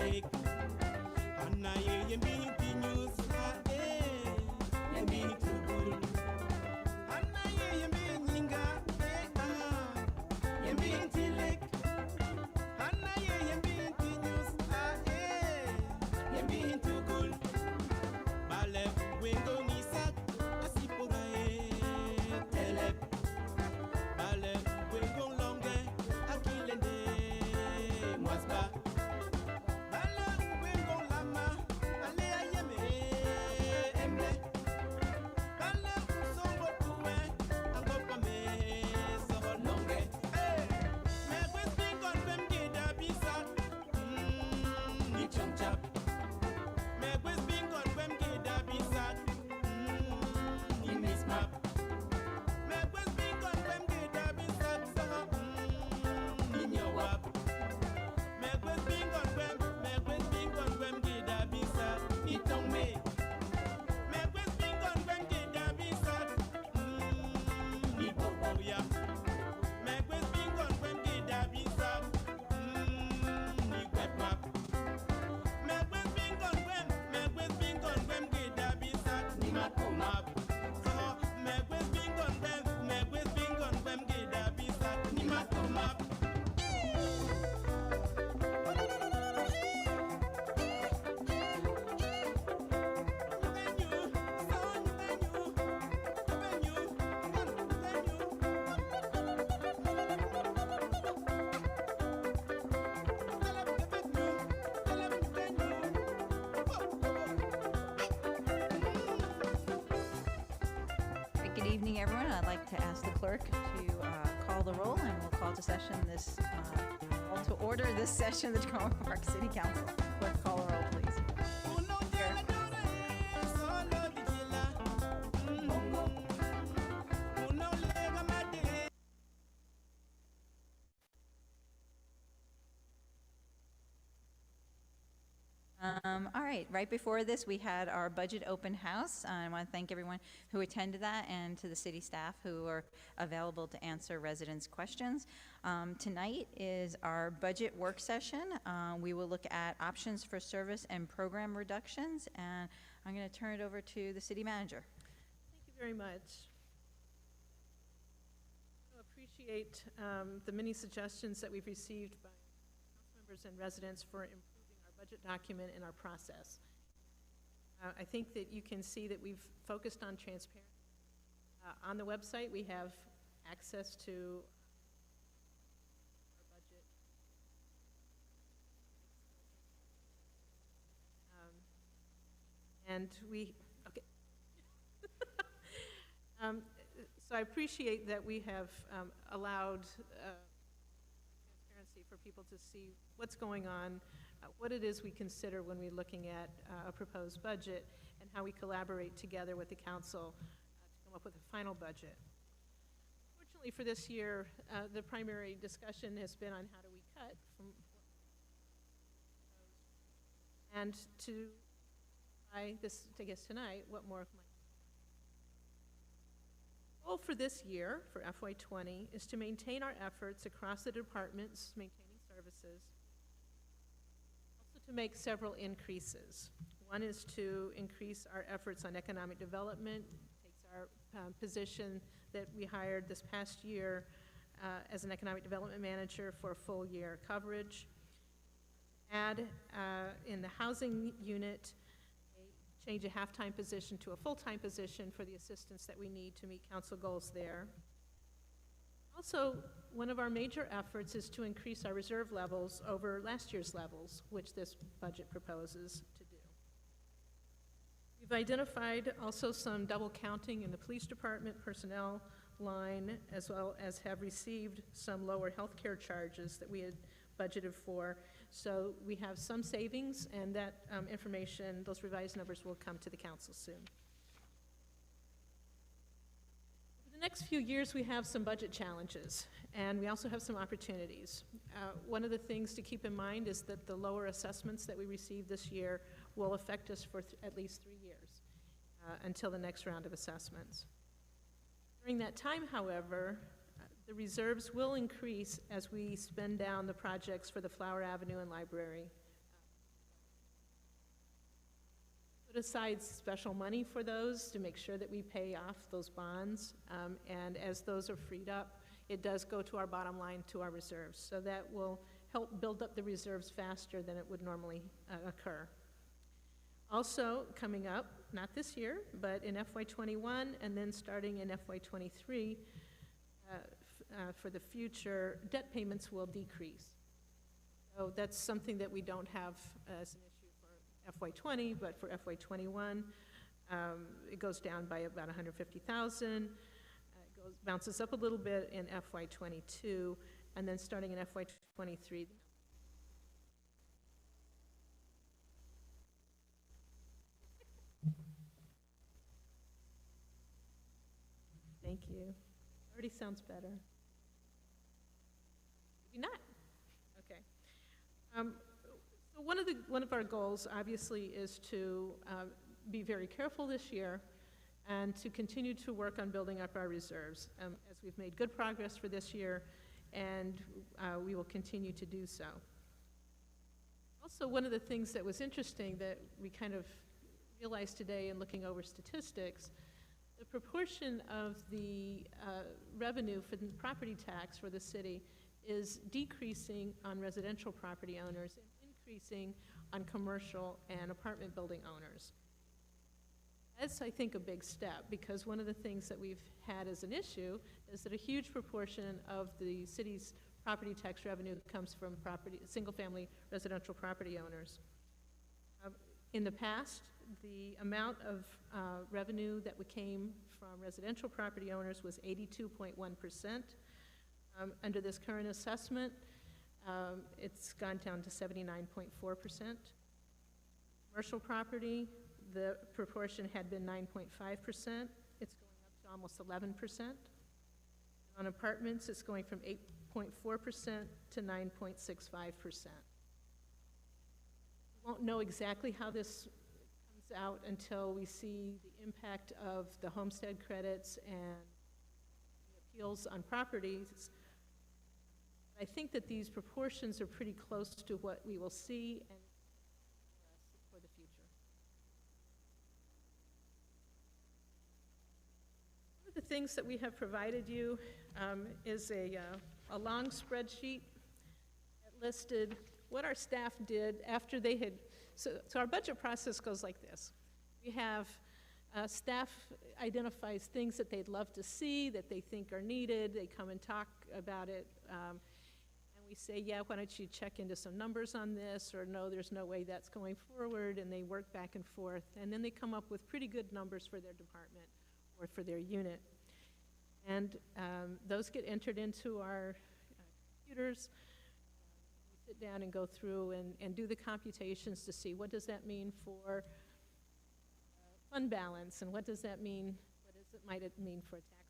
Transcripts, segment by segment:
tilek. Anna ye being news, ye being too good. Anna ye being yinga, ye being tilek. Anna ye being news, ye being too good. Bale wingo nisak, asipura telek. Bale wingo longe, akilende mwasba. Bale wingo lama, ale ayeme emble. Bale usongo tuwe, angopa me soho longe. Me kwes bingon bem gida bisak, ni chonchap. Me kwes bingon bem gida bisak, ni mismap. Me kwes bingon bem gida bisak soho, ni nyowap. Me kwes bingon bem gida bisak, ni tongme. Me kwes bingon bem gida bisak, ni popoya. Me kwes bingon bem gida bisak, ni kwetmap. Me kwes bingon bem gida bisak, ni matomap. Soho, me kwes bingon bem gida bisak, ni matomap. Good evening, everyone. I'd like to ask the clerk to call the roll, and we'll call to session this, call to order this session of the Tacoma Park City Council. Clerk, call the roll, please. All right, before this, we had our budget open house. I want to thank everyone who attended that and to the city staff who are available to answer residents' questions. Tonight is our budget work session. We will look at options for service and program reductions, and I'm going to turn it over to the city manager. Thank you very much. I appreciate the many suggestions that we've received by council members and residents for improving our budget document and our process. I think that you can see that we've focused on transparency. On the website, we have access to our budget. And we, okay. So I appreciate that we have allowed transparency for people to see what's going on, what it is we consider when we're looking at a proposed budget, and how we collaborate together with the council to come up with a final budget. Fortunately for this year, the primary discussion has been on how do we cut from and to this, I guess tonight, what more might. The goal for this year, for FY20, is to maintain our efforts across the departments, maintaining services, also to make several increases. One is to increase our efforts on economic development, takes our position that we hired this past year as an economic development manager for full year coverage. Add in the housing unit, change a half-time position to a full-time position for the assistance that we need to meet council goals there. Also, one of our major efforts is to increase our reserve levels over last year's levels, which this budget proposes to do. We've identified also some double counting in the police department personnel line, as well as have received some lower health care charges that we had budgeted for. So we have some savings, and that information, those revised numbers, will come to the council soon. For the next few years, we have some budget challenges, and we also have some opportunities. One of the things to keep in mind is that the lower assessments that we received this year will affect us for at least 3 years until the next round of assessments. During that time, however, the reserves will increase as we spend down the projects for the Flower Avenue and Library put aside special money for those to make sure that we pay off those bonds. And as those are freed up, it does go to our bottom line, to our reserves. So that will help build up the reserves faster than it would normally occur. Also, coming up, not this year, but in FY21 and then starting in FY23, for the future, debt payments will decrease. So that's something that we don't have as an issue for FY20, but for FY21, it goes down by about 150,000. It bounces up a little bit in FY22, and then starting in FY23. Thank you. Already sounds better. Maybe not. Okay. So one of our goals, obviously, is to be very careful this year and to continue to work on building up our reserves, as we've made good progress for this year, and we will continue to do so. Also, one of the things that was interesting that we kind of realized today in looking over statistics, the proportion of the revenue for the property tax for the city is decreasing on residential property owners and increasing on commercial and apartment building owners. That's, I think, a big step, because one of the things that we've had as an issue is that a huge proportion of the city's property tax revenue comes from single-family residential property owners. In the past, the amount of revenue that came from residential property owners was 82.1%. Under this current assessment, it's gone down to 79.4%. Commercial property, the proportion had been 9.5%. It's going up to almost 11%. On apartments, it's going from 8.4% to 9.65%. We won't know exactly how this comes out until we see the impact of the homestead credits and the appeals on properties. I think that these proportions are pretty close to what we will see and for the future. One of the things that we have provided you is a long spreadsheet that listed what our staff did after they had, so our budget process goes like this. We have staff identifies things that they'd love to see, that they think are needed. They come and talk about it. And we say, yeah, why don't you check into some numbers on this, or no, there's no way that's going forward, and they work back and forth. And then they come up with pretty good numbers for their department or for their unit. And those get entered into our computers. We sit down and go through and do the computations to see what does that mean for fund balance, and what does that mean, might it mean for a tax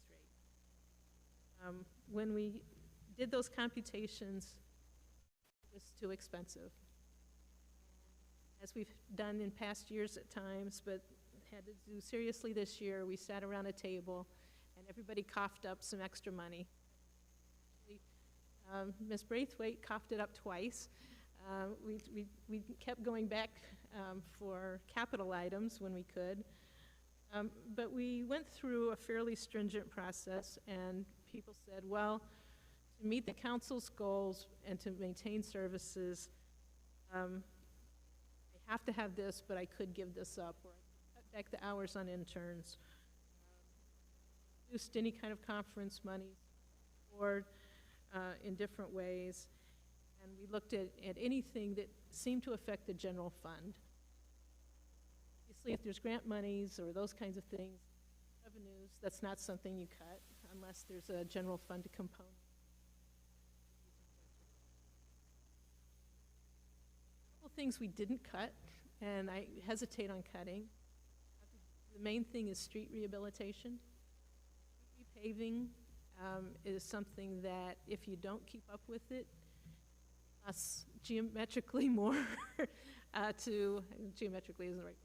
rate. When we did those computations, it was too expensive. As we've done in past years at times, but had to do seriously this year, we sat around a table and everybody coughed up some extra money. Ms. Braithwaite coughed it up twice. We kept going back for capital items when we could. But we went through a fairly stringent process, and people said, well, to meet the council's goals and to maintain services, I have to have this, but I could give this up, or cut back the hours on interns, reduced any kind of conference money, or in different ways. And we looked at anything that seemed to affect the general fund. Obviously, if there's grant monies or those kinds of things, revenues, that's not something you cut unless there's a general fund component. A couple things we didn't cut, and I hesitate on cutting. The main thing is street rehabilitation. Street repaving is something that if you don't keep up with it, costs geometrically more geometrically isn't the right word.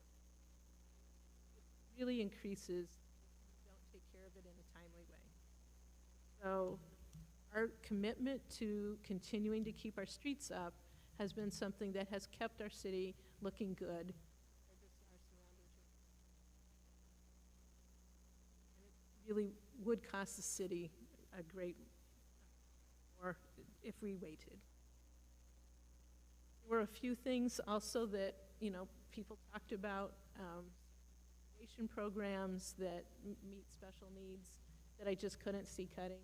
It really increases if you don't take care of it in a timely way. So our commitment to continuing to keep our streets up has been something that has kept our city looking good, our surrounding really would cost the city a great more if we waited. There were a few things also that, people talked about, recreation programs that meet special needs that I just couldn't see cutting.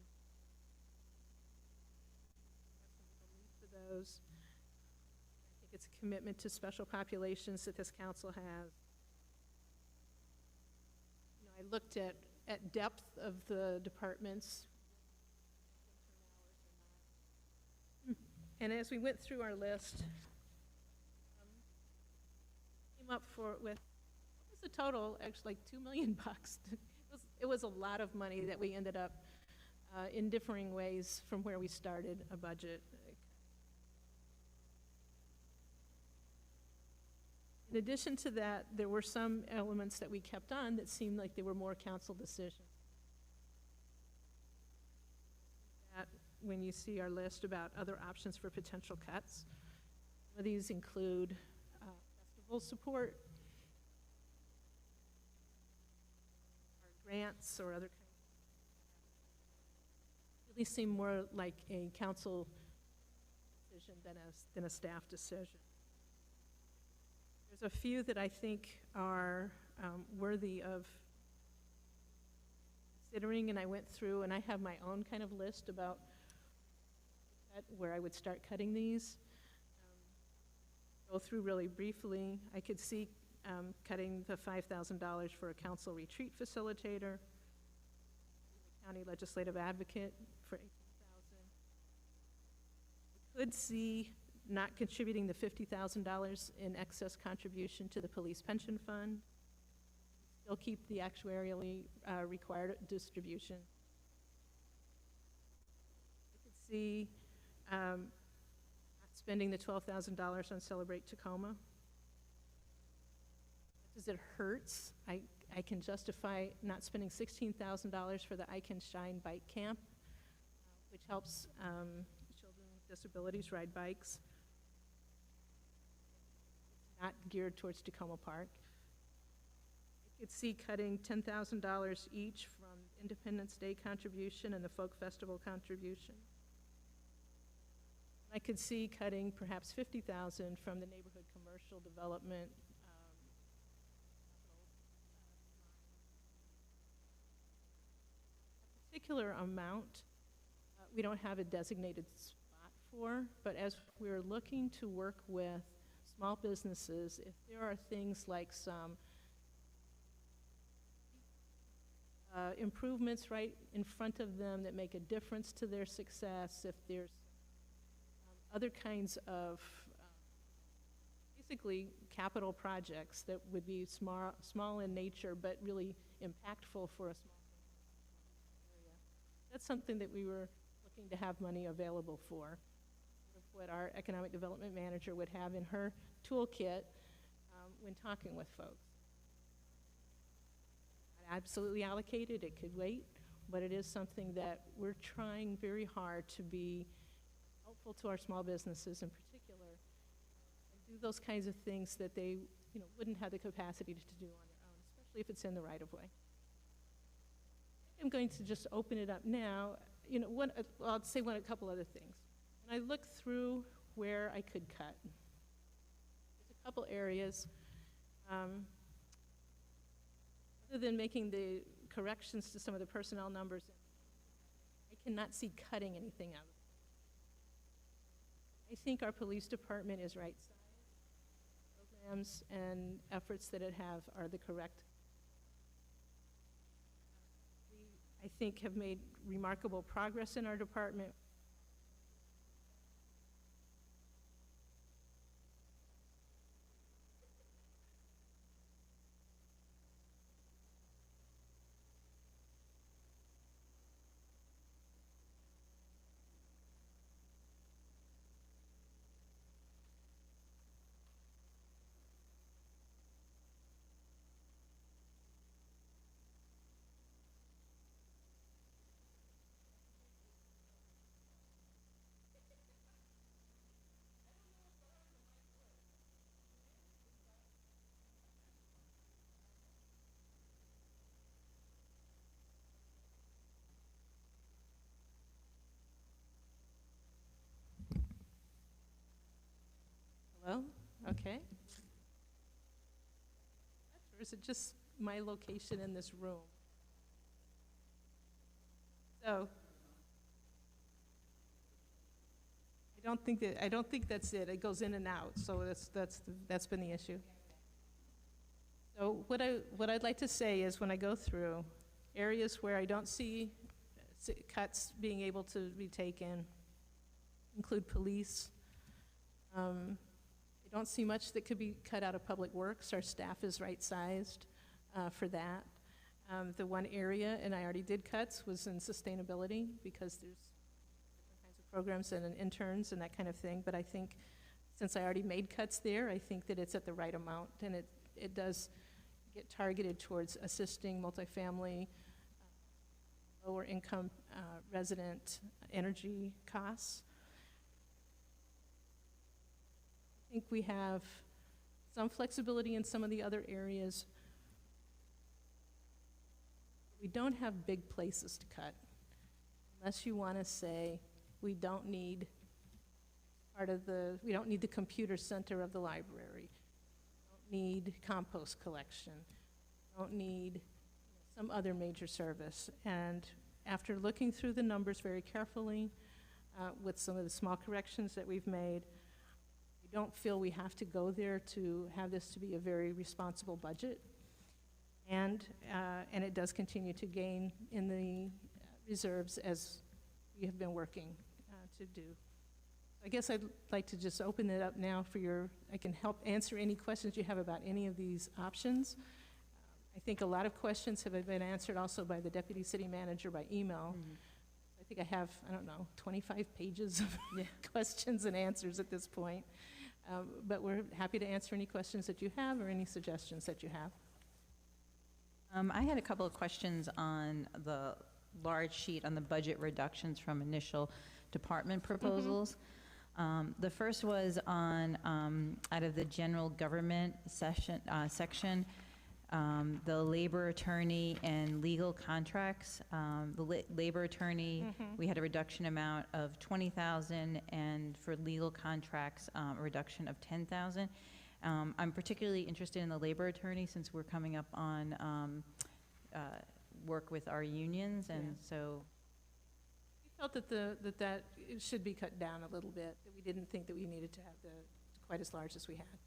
For those. I think it's a commitment to special populations that this council has. I looked at depth of the departments. And as we went through our list, came up with, what was the total? Actually, like $2 million. It was a lot of money that we ended up in differing ways from where we started a budget. In addition to that, there were some elements that we kept on that seemed like they were more council decisions. That when you see our list about other options for potential cuts, some of these include festival support, or grants, or other kinds. Really seem more like a council decision than a staff decision. There's a few that I think are worthy of considering, and I went through and I have my own kind of list about where I would start cutting these. Go through really briefly. I could see cutting the $5,000 for a council retreat facilitator, county legislative advocate for $18,000. I could see not contributing the $50,000 in excess contribution to the police pension fund. Still keep the actuarially required distribution. I could see not spending the $12,000 on Celebrate Tacoma. As it hurts, I can justify not spending $16,000 for the I Can Shine bike camp, which helps children with disabilities ride bikes. Not geared towards Tacoma Park. I could see cutting $10,000 each from Independence Day contribution and the Folk Festival contribution. I could see cutting perhaps $50,000 from the neighborhood commercial development. A particular amount we don't have a designated spot for, but as we're looking to work with small businesses, if there are things like some improvements right in front of them that make a difference to their success, if there's other kinds of basically capital projects that would be small in nature but really impactful for a small area, that's something that we were looking to have money available for. What our economic development manager would have in her toolkit when talking with folks. Not absolutely allocated, it could wait, but it is something that we're trying very hard to be helpful to our small businesses in particular, and do those kinds of things that they wouldn't have the capacity to do on their own, especially if it's in the right of way. I'm going to just open it up now. I'll say a couple other things. I looked through where I could cut. There's a couple areas. Other than making the corrections to some of the personnel numbers, I cannot see cutting anything out of it. I think our police department is right size. Programs and efforts that it have are the correct. We, I think, have made remarkable progress in our department. Okay? Or is it just my location in this room? So, I don't think that's it. It goes in and out, so that's been the issue. So what I'd like to say is when I go through areas where I don't see cuts being able to be taken, include police. I don't see much that could be cut out of Public Works. Our staff is right-sized for that. The one area, and I already did cuts, was in sustainability because there's different kinds of programs and interns and that kind of thing. But I think since I already made cuts there, I think that it's at the right amount, and it does get targeted towards assisting multifamily, lower income resident energy costs. I think we have some flexibility in some of the other areas. We don't have big places to cut, unless you want to say we don't need we don't need the computer center of the library, we don't need compost collection, we don't need some other major service. And after looking through the numbers very carefully, with some of the small corrections that we've made, we don't feel we have to go there to have this to be a very responsible budget. And it does continue to gain in the reserves as we have been working to do. I guess I'd like to just open it up now for I can help answer any questions you have about any of these options. I think a lot of questions have been answered also by the deputy city manager by email. Mm-hmm. I think I have, 25 pages of questions and answers at this point. But we're happy to answer any questions that you have or any suggestions that you have. I had a couple of questions on the large sheet on the budget reductions from initial department proposals. The first was on, out of the general government section, the labor attorney and legal contracts. The labor attorney, we had a reduction amount of $20,000, and for legal contracts, a reduction of $10,000. I'm particularly interested in the labor attorney since we're coming up on work with our unions, and so. We felt that that it should be cut down a little bit, that we didn't think that we needed to have quite as large as we had.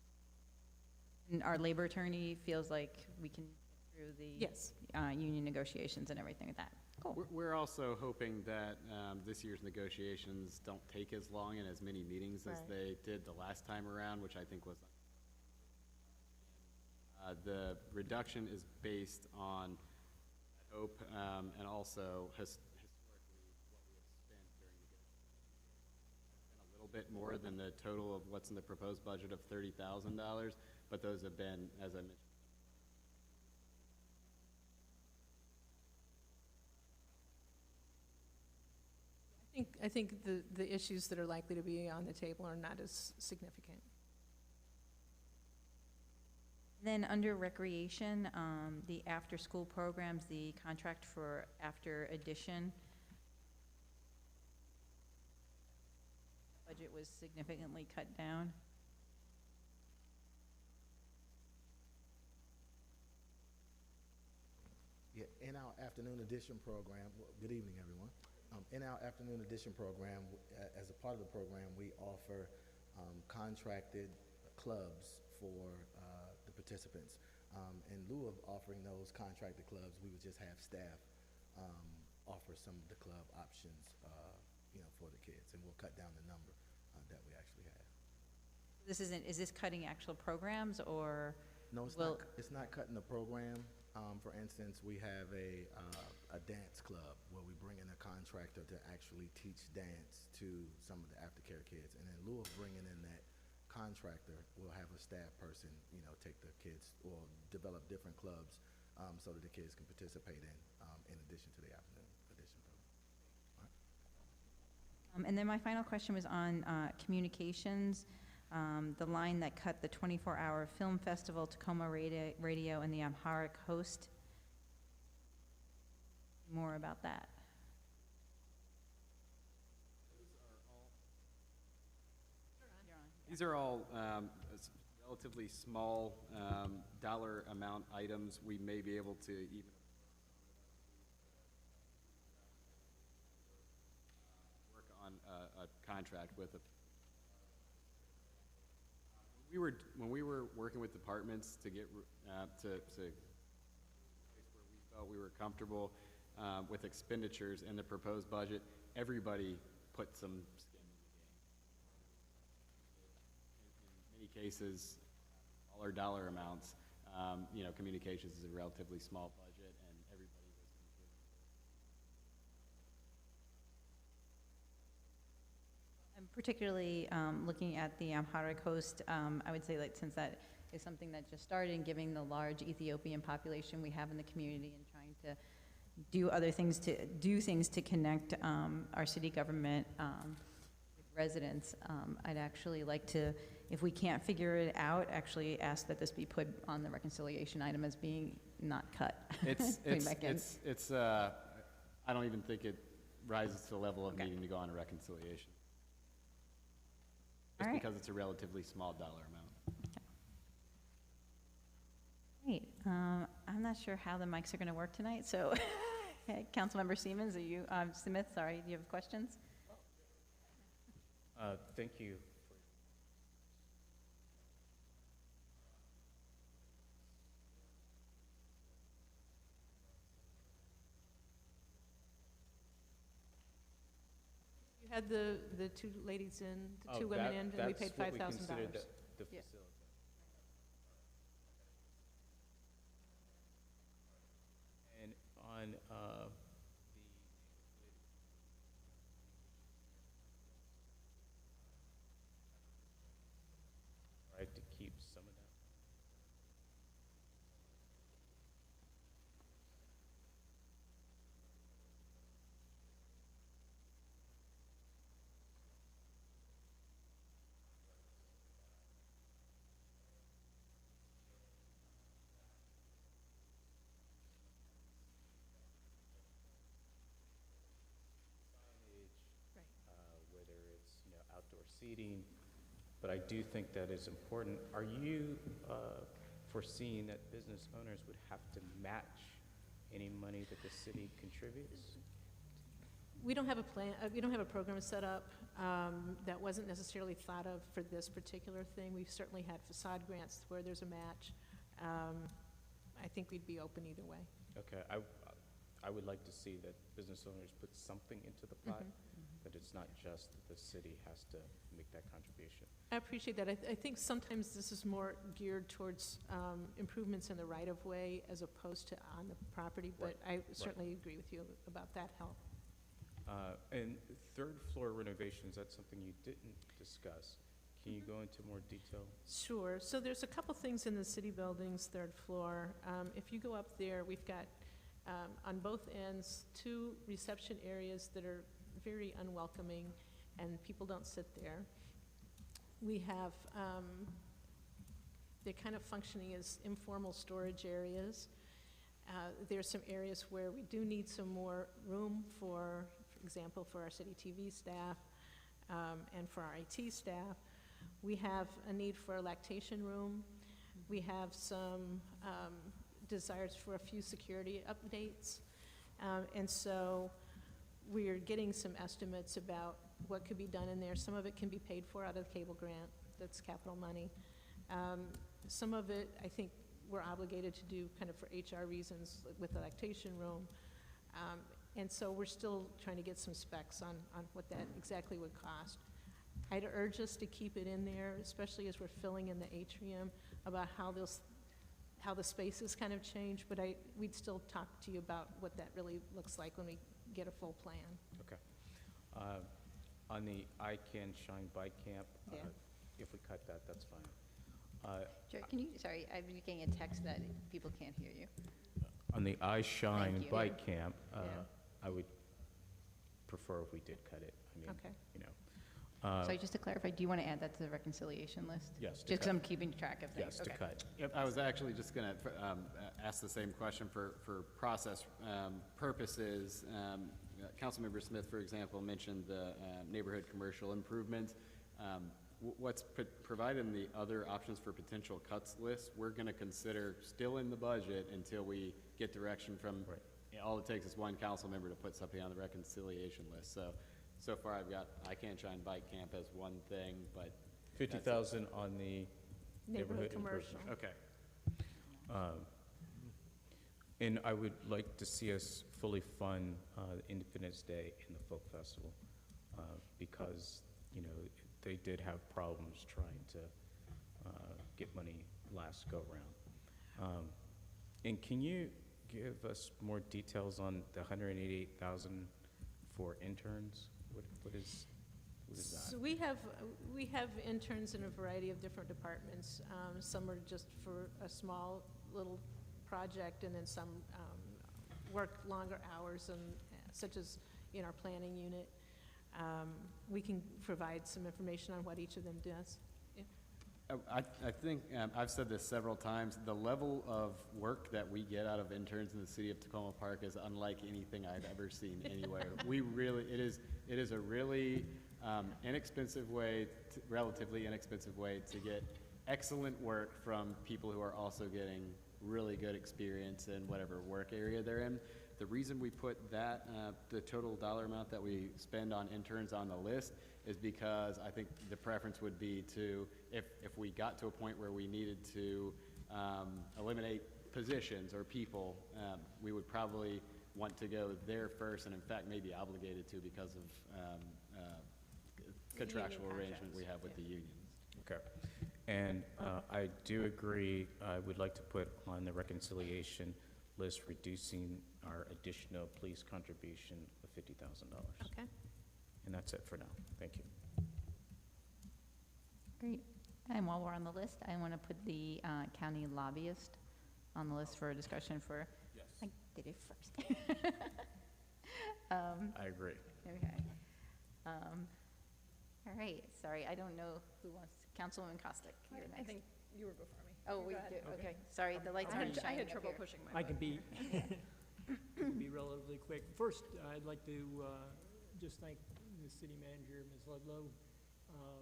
And our labor attorney feels like we can get through the Yes. Union negotiations and everything like that. Cool. We're also hoping that this year's negotiations don't take as long and as many meetings as Right. they did the last time around, which I think was. The reduction is based on hope and also historically what we have spent during negotiations. It's been a little bit more than the total of what's in the proposed budget of $30,000, but those have been, as I mentioned. I think the issues that are likely to be on the table are not as significant. Then under recreation, the after-school programs, the contract for after addition, budget was significantly cut down. Yeah, in our afternoon edition program, good evening, everyone. In our afternoon edition program, as a part of the program, we offer contracted clubs for the participants. In lieu of offering those contracted clubs, we would just have staff offer some of the club options, for the kids, and we'll cut down the number that we actually have. Is this cutting actual programs, or? No, it's not cutting the program. For instance, we have a dance club where we bring in a contractor to actually teach dance to some of the aftercare kids. And in lieu of bringing in that contractor, we'll have a staff person, take the kids or develop different clubs so that the kids can participate in addition to the afternoon edition program. All right. And then my final question was on communications. The line that cut the 24-hour film festival, Tacoma Radio, and the Amharic host. More about that. These are all relatively small dollar amount items, we may be able to even work on a contract with a. When we were working with departments to get to where we felt we were comfortable with expenditures in the proposed budget, everybody put some skin in the game. In many cases, smaller dollar amounts. You know, communications is a relatively small budget, and everybody was contributing. I'm particularly looking at the Amharic host. I would say, like, since that is something that just started, and given the large Ethiopian population we have in the community, and trying to do other things to connect our city government with residents. I'd actually like to, if we can't figure it out, actually ask that this be put on the reconciliation item as being not cut. Coming back in. I don't even think it rises to the level of Okay. needing to go on a reconciliation. All Just right. because it's a relatively small dollar amount. Great. I'm not sure how the mics are going to work tonight, so Councilmember Siemens, Smith, sorry, do you have questions? Thank you. You had the two ladies in, the two women in, and we paid $5,000. That's what we considered the Yeah. facility. And on the right to keep some of that. Right. Whether it's, outdoor seating, but I do think that is important. Are you foreseeing that business owners would have to match any money that the city contributes? We don't have a plan, we don't have a program set up that wasn't necessarily thought of for this particular thing. We've certainly had facade grants where there's a match. I think we'd be open either way. Okay, I would like to see that business owners put something into the pot, that it's not just that the city has to make that contribution. I appreciate that. I think sometimes this is more geared towards improvements in the right-of-way as opposed to on the property, but I certainly agree with you about that help. And third floor renovations, that's something you didn't discuss. Can you go into more detail? Sure. So there's a couple things in the city buildings, third floor. If you go up there, we've got, on both ends, 2 reception areas that are very unwelcoming, and people don't sit there. We have, they're kind of functioning as informal storage areas. There's some areas where we do need some more room for example, for our city TV staff and for our IT staff. We have a need for a lactation room. We have some desires for a few security updates. And so we're getting some estimates about what could be done in there. Some of it can be paid for out of the cable grant. That's capital money. Some of it, I think, we're obligated to do kind of for HR reasons with the lactation room. And so we're still trying to get some specs on what that exactly would cost. I'd urge us to keep it in there, especially as we're filling in the atrium, about how the spaces kind of change, but we'd still talk to you about what that really looks like when we get a full plan. Okay. On the I Can Shine Bike Camp, Yeah. if we cut that, that's fine. Jared, can you, sorry, I've been getting a text that people can't hear you. On the I Shine Thank you. Bike Camp, Yeah. I would prefer if we did cut it. I mean, Okay. Sorry, just to clarify, do you want to add that to the reconciliation list? Yes, to Just because cut. I'm keeping track of things. Yes, to Okay. cut. Yep, I was actually just going to ask the same question for process purposes. Councilmember Smith, for example, mentioned the neighborhood commercial improvement. What's provided in the other options for potential cuts list, we're going to consider still in the budget until we get direction from, all it takes is one council member to put something on the reconciliation list. So far I've got I Can't Shine Bike Camp as one thing, but. 50,000 on the Neighborhood neighborhood commercial. improvement. Okay. And I would like to see us fully fund Independence Day and the Folk Festival, because, you know, they did have problems trying to get money last go-round. And can you give us more details on the 188,000 for interns? What is So that? we have interns in a variety of different departments. Some are just for a small little project, and then some work longer hours, and such as in our planning unit. We can provide some information on what each of them does. I think, I've said this several times, the level of work that we get out of interns in the city of Tacoma Park is unlike anything I've ever seen anywhere. It is a really inexpensive way, relatively inexpensive way to get excellent work from people who are also getting really good experience in whatever work area they're in. The reason we put that, the total dollar amount that we spend on interns on the list is because I think the preference would be to, if we got to a point where we needed to eliminate positions or people, we would probably want to go there first, and in fact may be obligated to because of contractual arrangement we have with the unions. Okay. And I do agree, I would like to put on the reconciliation list reducing our additional police contribution of $50,000. Okay. And that's it for now. Thank you. Great. And while we're on the list, I want to put the county lobbyist on the list for a discussion for, Yes. I did it first. I agree. Okay. All right, sorry, I don't know who wants, Councilwoman Costick, you're I next. think you were before me. Oh, we Go do, ahead. okay, sorry, the lights I aren't had shining up trouble here. pushing my I can button. be, be relatively quick. First, I'd like to just thank the city manager, Ms. Ludlow. Uh,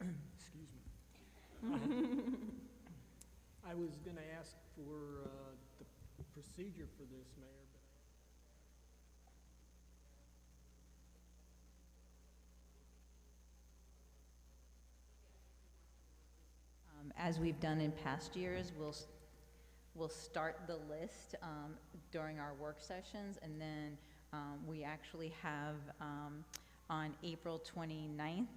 Excuse me. I was going to ask for the procedure for this, Mayor, but As we've done in past years, we'll start the list during our work sessions, and then we actually have on April 29th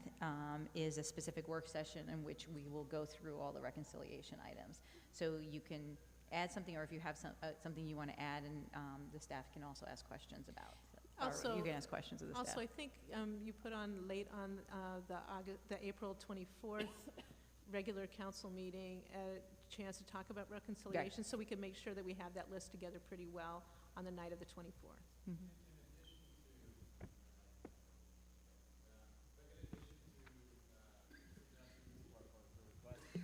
is a specific work session in which we will go through all the reconciliation items. So you can add something, or if you have something you want to add, and the staff can also ask questions about. Also- Or you can ask questions of the staff. Also, I think you put on late on the April 24th regular council meeting, a chance to talk about reconciliation, so we can make sure that we have that list together pretty well on the night of the 24th. Mhm.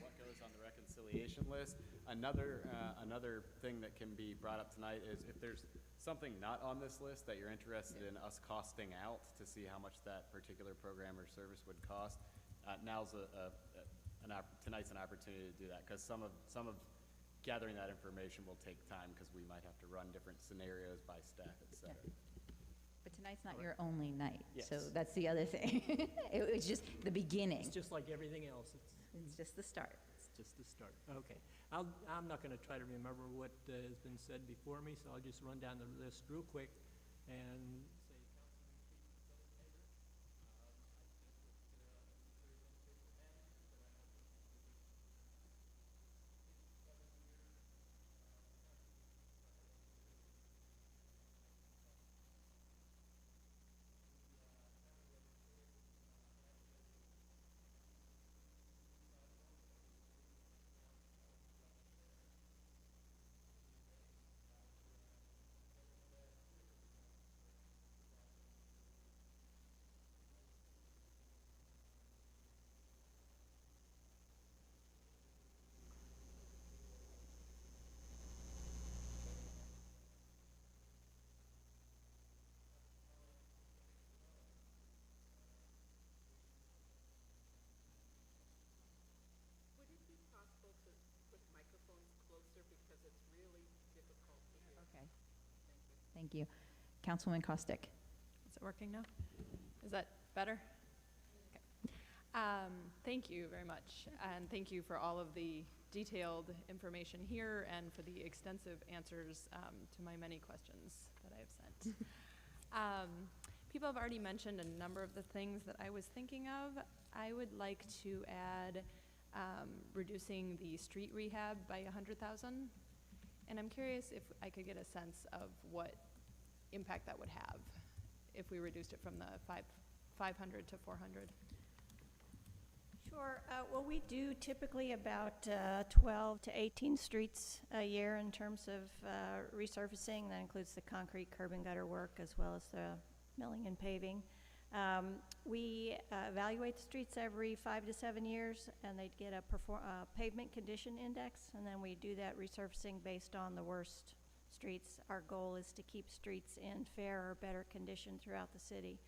What goes on the reconciliation list. Another thing that can be brought up tonight is if there's something not on this list that you're interested in us costing out to see how much that particular program or service would cost, tonight's an opportunity to do that, because some of gathering that information will take time, because we might have to run different scenarios by staff, et cetera. But tonight's not your only night, so Yes. that's the other thing. It was just the beginning. it's just like everything else. It's just the start. It's just the start. Okay. I'm not going to try to remember what has been said before me, so I'll just run down the list real quick and Thank you. Councilwoman Costick. Is it working now? Is that better? Okay. Thank you very much, and thank you for all of the detailed information here and for the extensive answers to my many questions that I have sent. People have already mentioned a number of the things that I was thinking of. I would like to add reducing the street rehab by 100,000, and I'm curious if I could get a sense of what impact that would have if we reduced it from the 500 to 400. Sure. Well, we do typically about 12 to 18 streets a year in terms of resurfacing. That includes the concrete curb and gutter work as well as the milling and paving. We evaluate the streets every 5 to 7 years, and they get a pavement condition index, and then we do that resurfacing based on the worst streets. Our goal is to keep streets in fair or better condition throughout the city.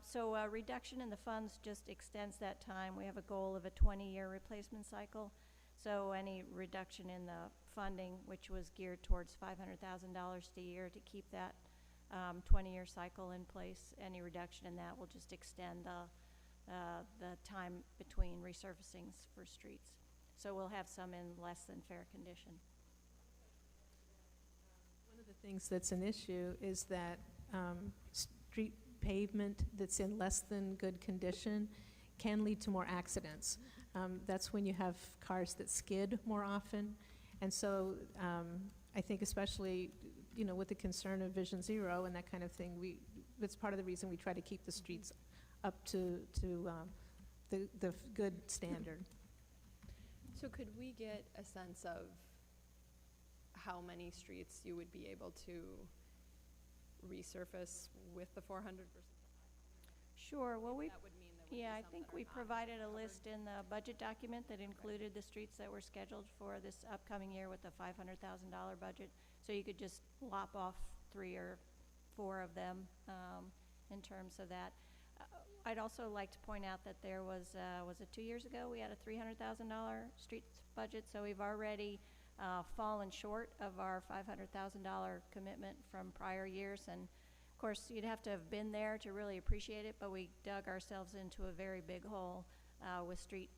So a reduction in the funds just extends that time. We have a goal of a 20-year replacement cycle. So any reduction in the funding, which was geared towards $500,000 a year to keep that 20-year cycle in place, any reduction in that will just extend the time between resurfacings for streets. So we'll have some in less than fair condition. One of the things that's an issue is that street pavement that's in less than good condition can lead to more accidents. That's when you have cars that skid more often. And so I think especially, you know, with the concern of Vision Zero and that kind of thing, that's part of the reason we try to keep the streets up to the good standard. So could we get a sense of how many streets you would be able to resurface with the 400 versus the 500? Sure. Well, That would mean there would be I some think that are we not provided a covered. list in the budget document that included the streets that were scheduled for this upcoming year with the $500,000 budget. So you could just lop off 3 or 4 of them in terms of that. I'd also like to point out that there was it 2 years ago, we had a $300,000 streets budget, so we've already fallen short of our $500,000 commitment from prior years. And of course, you'd have to have been there to really appreciate it, but we dug ourselves into a very big hole with street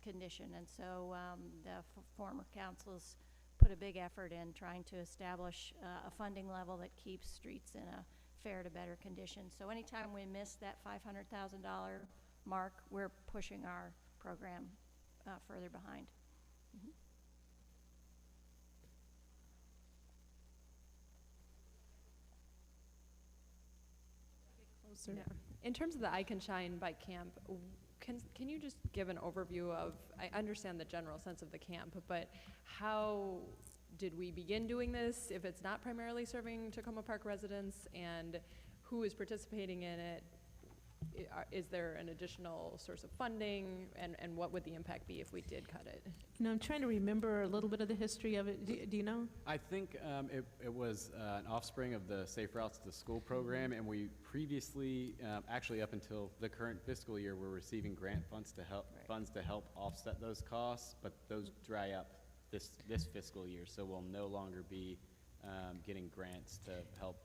condition. And so the former councils put a big effort in trying to establish a funding level that keeps streets in a fair to better condition. So anytime we miss that $500,000 mark, we're pushing our program further behind. Mm-hmm. Yeah. In terms of the I Can Shine Bike Camp, can you just give an overview of, I understand the general sense of the camp, but how did we begin doing this if it's not primarily serving Tacoma Park residents, and who is participating in it? Is there an additional source of funding, and what would the impact be if we did cut it? You know, I'm trying to remember a little bit of the history of it. Do you know? I think it was an offspring of the Safe Routes to School program, and we previously, actually up until the current fiscal year, were receiving grant funds to help offset those costs, but those dry up this fiscal year, so we'll no longer be getting grants to help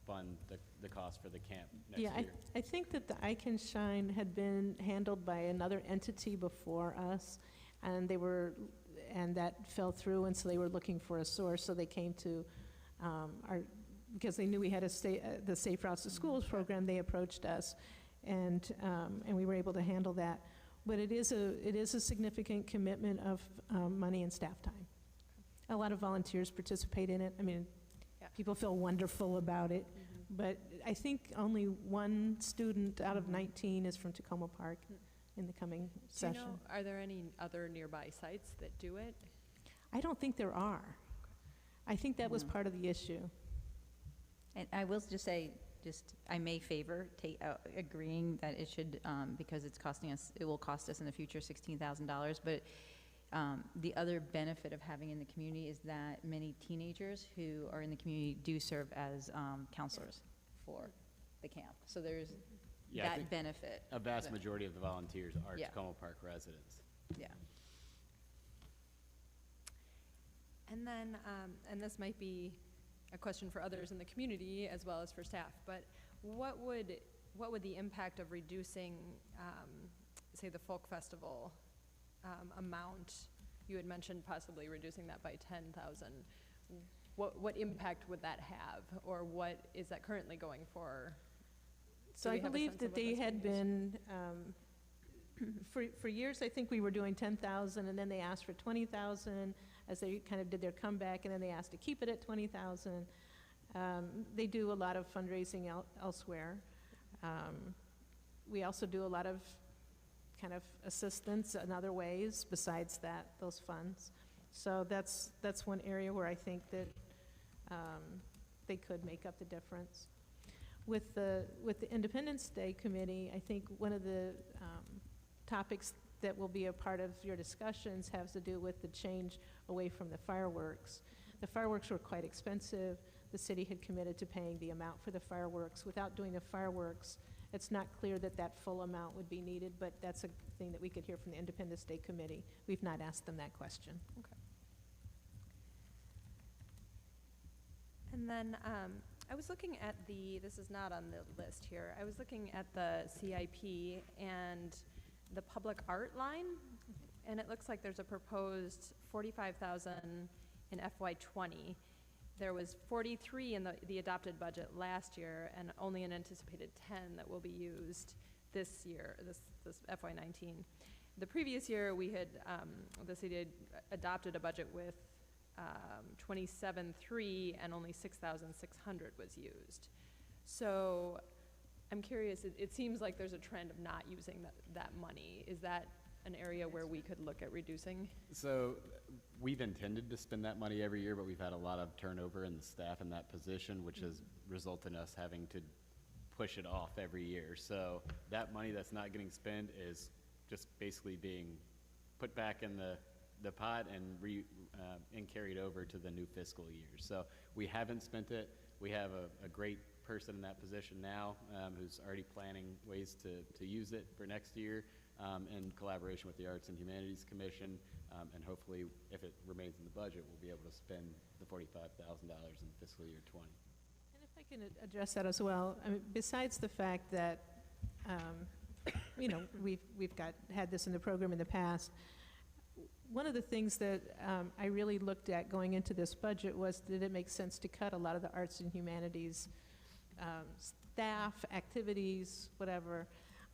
fund the cost for the camp next year. I think that the I Can Shine had been handled by another entity before us, and that fell through, and so they were looking for a source, so they came to because they knew we had the Safe Routes to Schools program, they approached us, and we were able to handle that. But it is a significant commitment of money and staff time. A lot of volunteers participate in it. I mean, Yeah. people feel wonderful about it. But I think only one student out of 19 is from Tacoma Park in the coming Do you session. know, are there any other nearby sites that do it? I don't think there are. I think that was part of the issue. And I will just say, I may favor agreeing that it should, because it will cost us in the future $16,000, but the other benefit of having in the community is that many teenagers who are in the community do serve as counselors for the camp. So there's Yeah, I that think benefit. a vast majority of the volunteers are Yeah. Tacoma Park residents. Yeah. And then, and this might be a question for others in the community as well as for staff, but what would the impact of reducing, say, the folk festival amount? You had mentioned possibly reducing that by 10,000. What impact would that have, or what is that currently going for? So Do we I have a believe sense that of what they that's had being been, for years, I think we were doing 10,000, and then they asked for 20,000 as they kind of did their comeback, and then they asked to keep it at 20,000. They do a lot of fundraising elsewhere. We also do a lot of kind of assistance in other ways besides those funds. So that's one area where I think that they could make up the difference. With the Independence Day Committee, I think one of the topics that will be a part of your discussions has to do with the change away from the fireworks. The fireworks were quite expensive. The city had committed to paying the amount for the fireworks. Without doing the fireworks, it's not clear that that full amount would be needed, but that's a thing that we could hear from the Independence Day Committee. We've not asked them that question. Okay. And then I was looking at this is not on the list here, I was looking at the CIP and the public art line, and it looks like there's a proposed 45,000 in FY20. There was 43 in the adopted budget last year, and only an anticipated 10 that will be used this year, this FY19. The previous year, we had, the city had adopted a budget with 27.3, and only 6,600 was used. So I'm curious, it seems like there's a trend of not using that money. Is that an area where we could look at reducing? So we've intended to spend that money every year, but we've had a lot of turnover in the staff in that position, which has resulted in us having to push it off every year. So that money that's not getting spent is just basically being put back in the pot and carried over to the new fiscal year. So we haven't spent it. We have a great person in that position now who's already planning ways to use it for next year in collaboration with the Arts and Humanities Commission. And hopefully, if it remains in the budget, we'll be able to spend the $45,000 in fiscal year 20. And if I can address that as well, I mean, besides the fact that, you know, we've had this in the program in the past, one of the things that I really looked at going into this budget was, did it make sense to cut a lot of the arts and humanities staff, activities, whatever?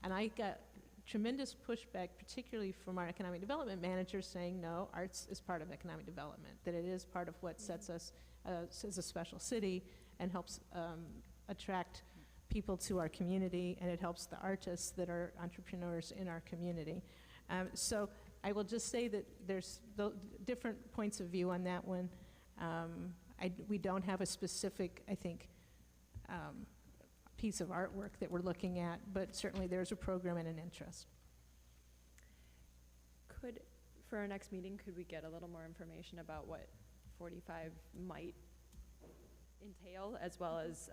And I got tremendous pushback, particularly from our economic development managers, saying, no, arts is part of economic development, that it is part of what sets us as a special city and helps attract people to our community, and it helps the artists that are entrepreneurs in our community. So I will just say that there's different points of view on that one. We don't have a specific, I think, piece of artwork that we're looking at, but certainly there's a program and an interest. For our next meeting, could we get a little more information about what 45 might entail, as well as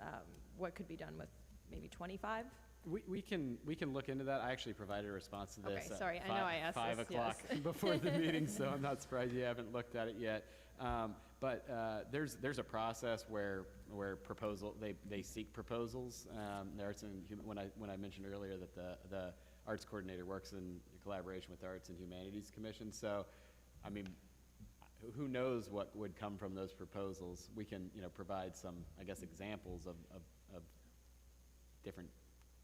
what could be done with maybe 25? We can look into that. I actually provided a response to this Okay, sorry, I know I asked 5 this, o'clock yes. before the meeting, so I'm not surprised you haven't looked at it yet. But there's a process where they seek proposals. The arts and when I mentioned earlier that the arts coordinator works in collaboration with the Arts and Humanities Commission. So, I mean, who knows what would come from those proposals? We can provide some, I guess, examples of different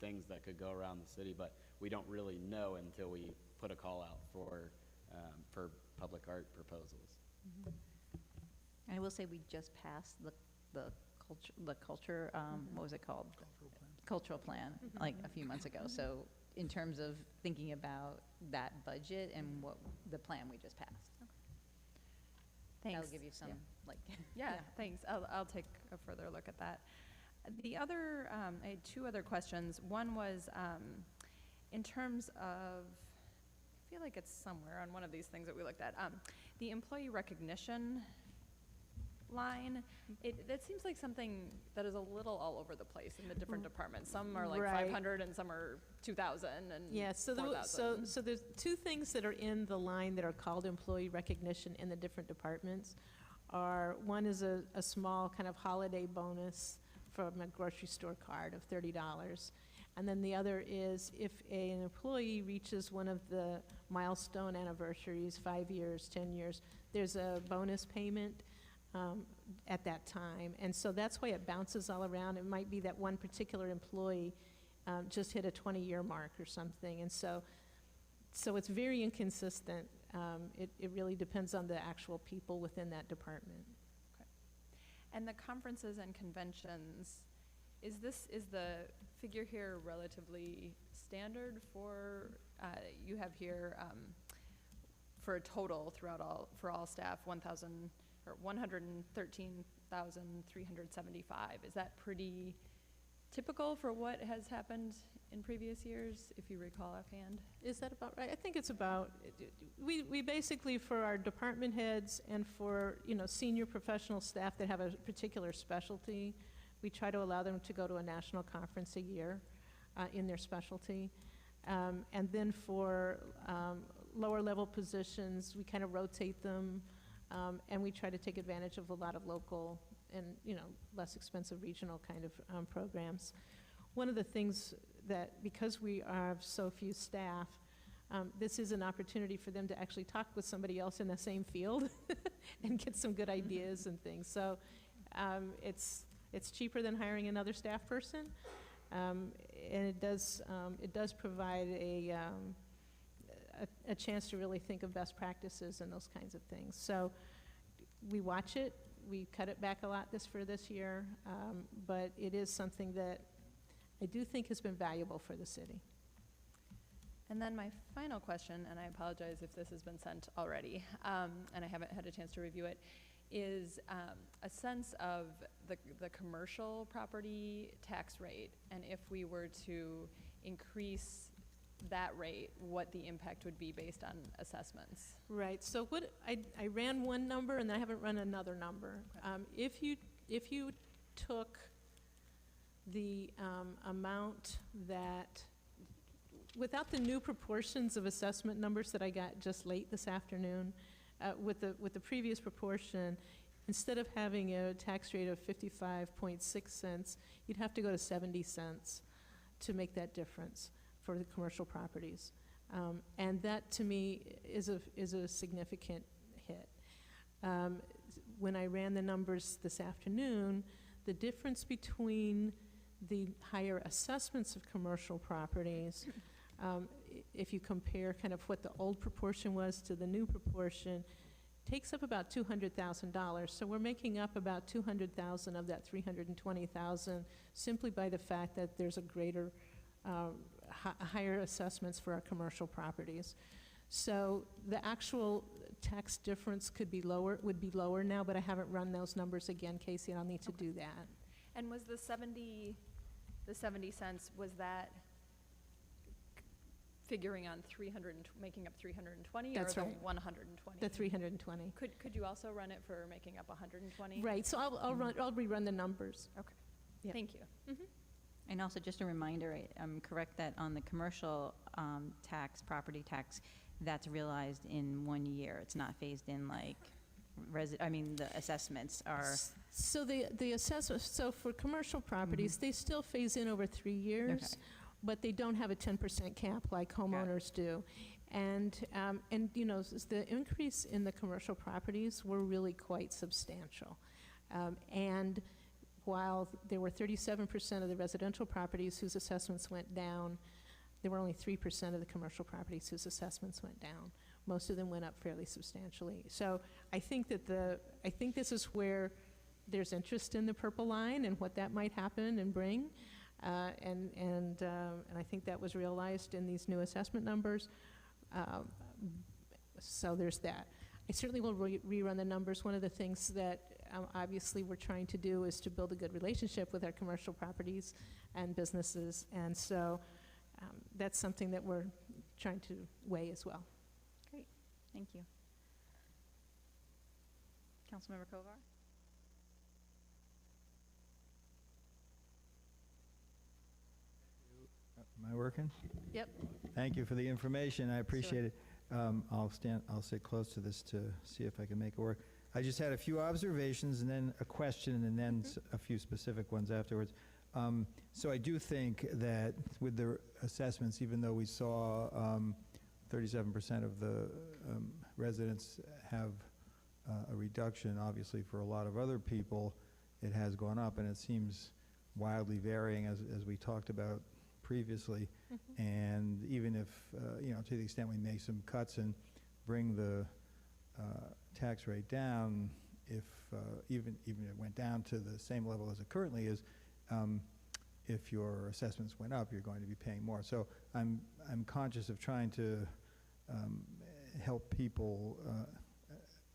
things that could go around the city, but we don't really know until we put a call out for public art proposals. Mm-hmm. I will say we just passed the culture, what was it called? Cultural plan, like a few months ago. So in terms of thinking about that budget and what the plan we just passed. Thanks. That'll give you some, Yeah, thanks. I'll take a further look at that. The other, I had two other questions. One was in terms of, I feel like it's somewhere on one of these things that we looked at, the employee recognition line. That seems like something that is a little all over the place in the different departments. Some are like Right. 500 and some are 2,000 and Yeah, so 4,000. so there's two things that are in the line that are called employee recognition in the different departments. are, one is a small kind of holiday bonus from a grocery store card of $30. And then the other is if an employee reaches one of the milestone anniversaries, 5 years, 10 years, there's a bonus payment at that time. And so that's why it bounces all around. It might be that one particular employee just hit a 20-year mark or something. And so it's very inconsistent. It really depends on the actual people within that department. And the conferences and conventions, is the figure here relatively standard for, you have here, for a total for all staff, 113,375. Is that pretty typical for what has happened in previous years, if you recall offhand? Is that about right? I think it's about, we basically, for our department heads and for, senior professional staff that have a particular specialty, we try to allow them to go to a national conference a year in their specialty. And then for lower level positions, we kind of rotate them, and we try to take advantage of a lot of local and, less expensive regional kind of programs. One of the things that, because we have so few staff, this is an opportunity for them to actually talk with somebody else in the same field and get some good ideas and things. So it's cheaper than hiring another staff person, and it does provide a chance to really think of best practices and those kinds of things. So we watch it. We cut it back a lot for this year, but it is something that I do think has been valuable for the city. And then my final question, and I apologize if this has been sent already, and I haven't had a chance to review it, is a sense of the commercial property tax rate, and if we were to increase that rate, what the impact would be based on assessments. Right. So what I ran one number, and I haven't run another number. Okay. If you took the amount that, without the new proportions of assessment numbers that I got just late this afternoon, with the previous proportion, instead of having a tax rate of 55.6 cents, you'd have to go to 70 cents to make that difference for the commercial properties. And that, to me, is a significant hit. When I ran the numbers this afternoon, the difference between the higher assessments of commercial properties, if you compare kind of what the old proportion was to the new proportion, takes up about $200,000. So we're making up about $200,000 of that $320,000 simply by the fact that there's a greater, higher assessments for our commercial properties. So the actual tax difference would be lower now, but I haven't run those numbers again, Casey, and I'll need to do that. And was the 70 cents, was that figuring on making up 320? That's or right. The 120? The 320. Could you also run it for making up 120? Right, so I'll rerun the numbers. Okay, Yeah. thank you. Mm-hmm. And also, just a reminder, I'm correct that on the commercial property tax, that's realized in 1 year. It's not phased in like, the assessments are. So the assessment, so for commercial properties, they still phase in over 3 years, Okay. but they don't have a 10% cap like homeowners do. And the increase in the commercial properties were really quite substantial. And while there were 37% of the residential properties whose assessments went down, there were only 3% of the commercial properties whose assessments went down. Most of them went up fairly substantially. So I think this is where there's interest in the purple line and what that might happen and bring. And I think that was realized in these new assessment numbers. So there's that. I certainly will rerun the numbers. One of the things that obviously we're trying to do is to build a good relationship with our commercial properties and businesses. And so that's something that we're trying to weigh as well. Great, thank you. Councilmember Kovar? Am I working? Yep. Thank you for the information. I appreciate it. I'll sit close to this to see if I can make it work. I just had a few observations and then a question and then a few specific ones afterwards. So I do think that with the assessments, even though we saw 37% of the residents have a reduction, obviously for a lot of other people, it has gone up, and it seems wildly varying, as we talked about previously. And even if, to the extent we make some cuts and bring the tax rate down, if even if it went down to the same level as it currently is, if your assessments went up, you're going to be paying more. So I'm conscious of trying to help people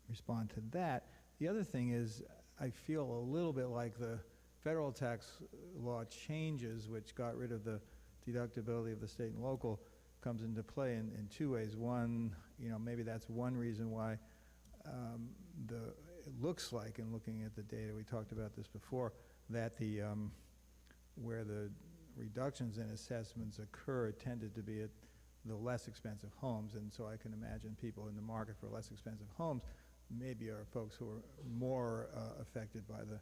respond to that. The other thing is, I feel a little bit like the federal tax law changes, which got rid of the deductibility of the state and local, comes into play in two ways. One, maybe that's one reason why it looks like, in looking at the data, we talked about this before, that where the reductions in assessments occur tended to be at the less expensive homes. And so I can imagine people in the market for less expensive homes maybe are folks who are more affected by the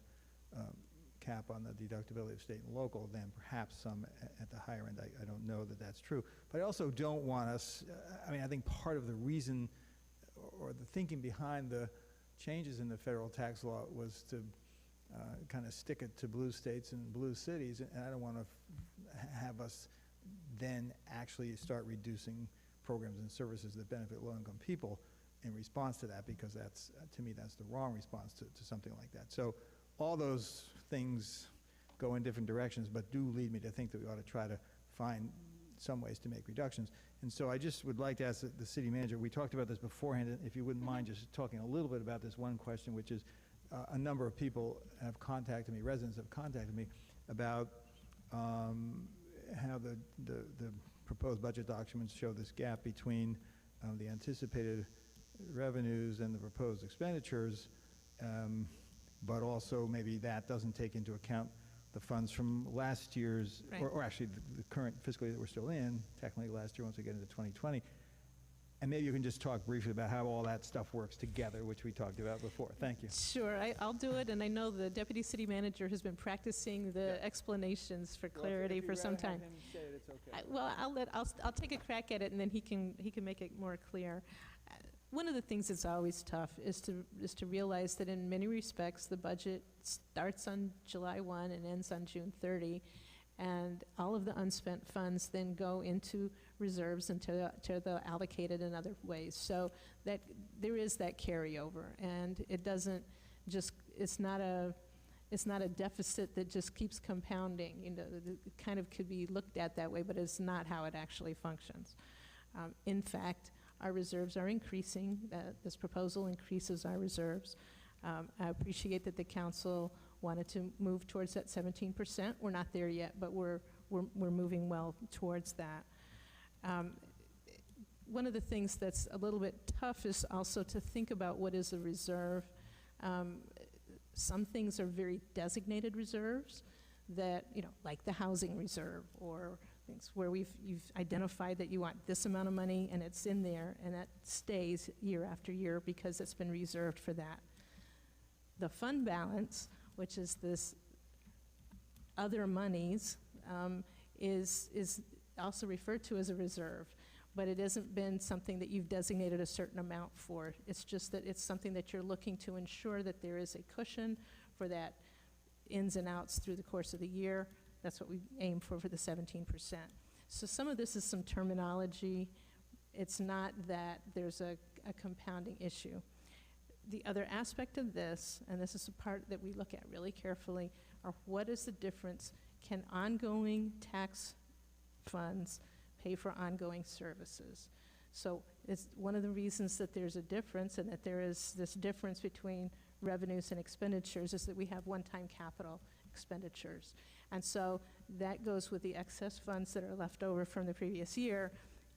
cap on the deductibility of state and local than perhaps some at the higher end. I don't know that that's true. But I also don't want us, I think part of the reason or the thinking behind the changes in the federal tax law was to kind of stick it to blue states and blue cities, and I don't want to have us then actually start reducing programs and services that benefit low-income people in response to that, because that's, to me, that's the wrong response to something like that. So all those things go in different directions, but do lead me to think that we ought to try to find some ways to make reductions. And so I just would like to ask the city manager, we talked about this beforehand, and if you wouldn't mind just talking a little bit about this one question, which is a number of people have contacted me, residents have contacted me about how the proposed budget documents show this gap between the anticipated revenues and the proposed expenditures, but also maybe that doesn't take into account the funds from last year's, Right. or actually the current fiscal year that we're still in, technically last year once we get into 2020. And maybe you can just talk briefly about how all that stuff works together, which we talked about before. Thank you. Sure, I'll do it, and I know the deputy city manager has been practicing the explanations for clarity for some time. Well, I'll take a crack at it, and then he can make it more clear. One of the things that's always tough is to realize that in many respects the budget starts on July 1 and ends on June 30, and all of the unspent funds then go into reserves and to the allocated in other ways. So that there is that carryover, and it doesn't just, it's not a deficit that just keeps compounding. It kind of could be looked at that way, but it's not how it actually functions. In fact, our reserves are increasing. This proposal increases our reserves. I appreciate that the council wanted to move towards that 17%. We're not there yet, but we're moving well towards that. One of the things that's a little bit tough is also to think about what is a reserve. Some things are very designated reserves that, like the housing reserve, or things where you've identified that you want this amount of money and it's in there, and that stays year after year because it's been reserved for that. The fund balance, which is this other monies, is also referred to as a reserve, but it hasn't been something that you've designated a certain amount for. It's just that it's something that you're looking to ensure that there is a cushion for that ins and outs through the course of the year. That's what we aim for the 17%. So some of this is some terminology. It's not that there's a compounding issue. The other aspect of this, and this is a part that we look at really carefully, are what is the difference? Can ongoing tax funds pay for ongoing services? So it's one of the reasons that there's a difference, and that there is this difference between revenues and expenditures, is that we have one-time capital expenditures. And so that goes with the excess funds that are left over from the previous year,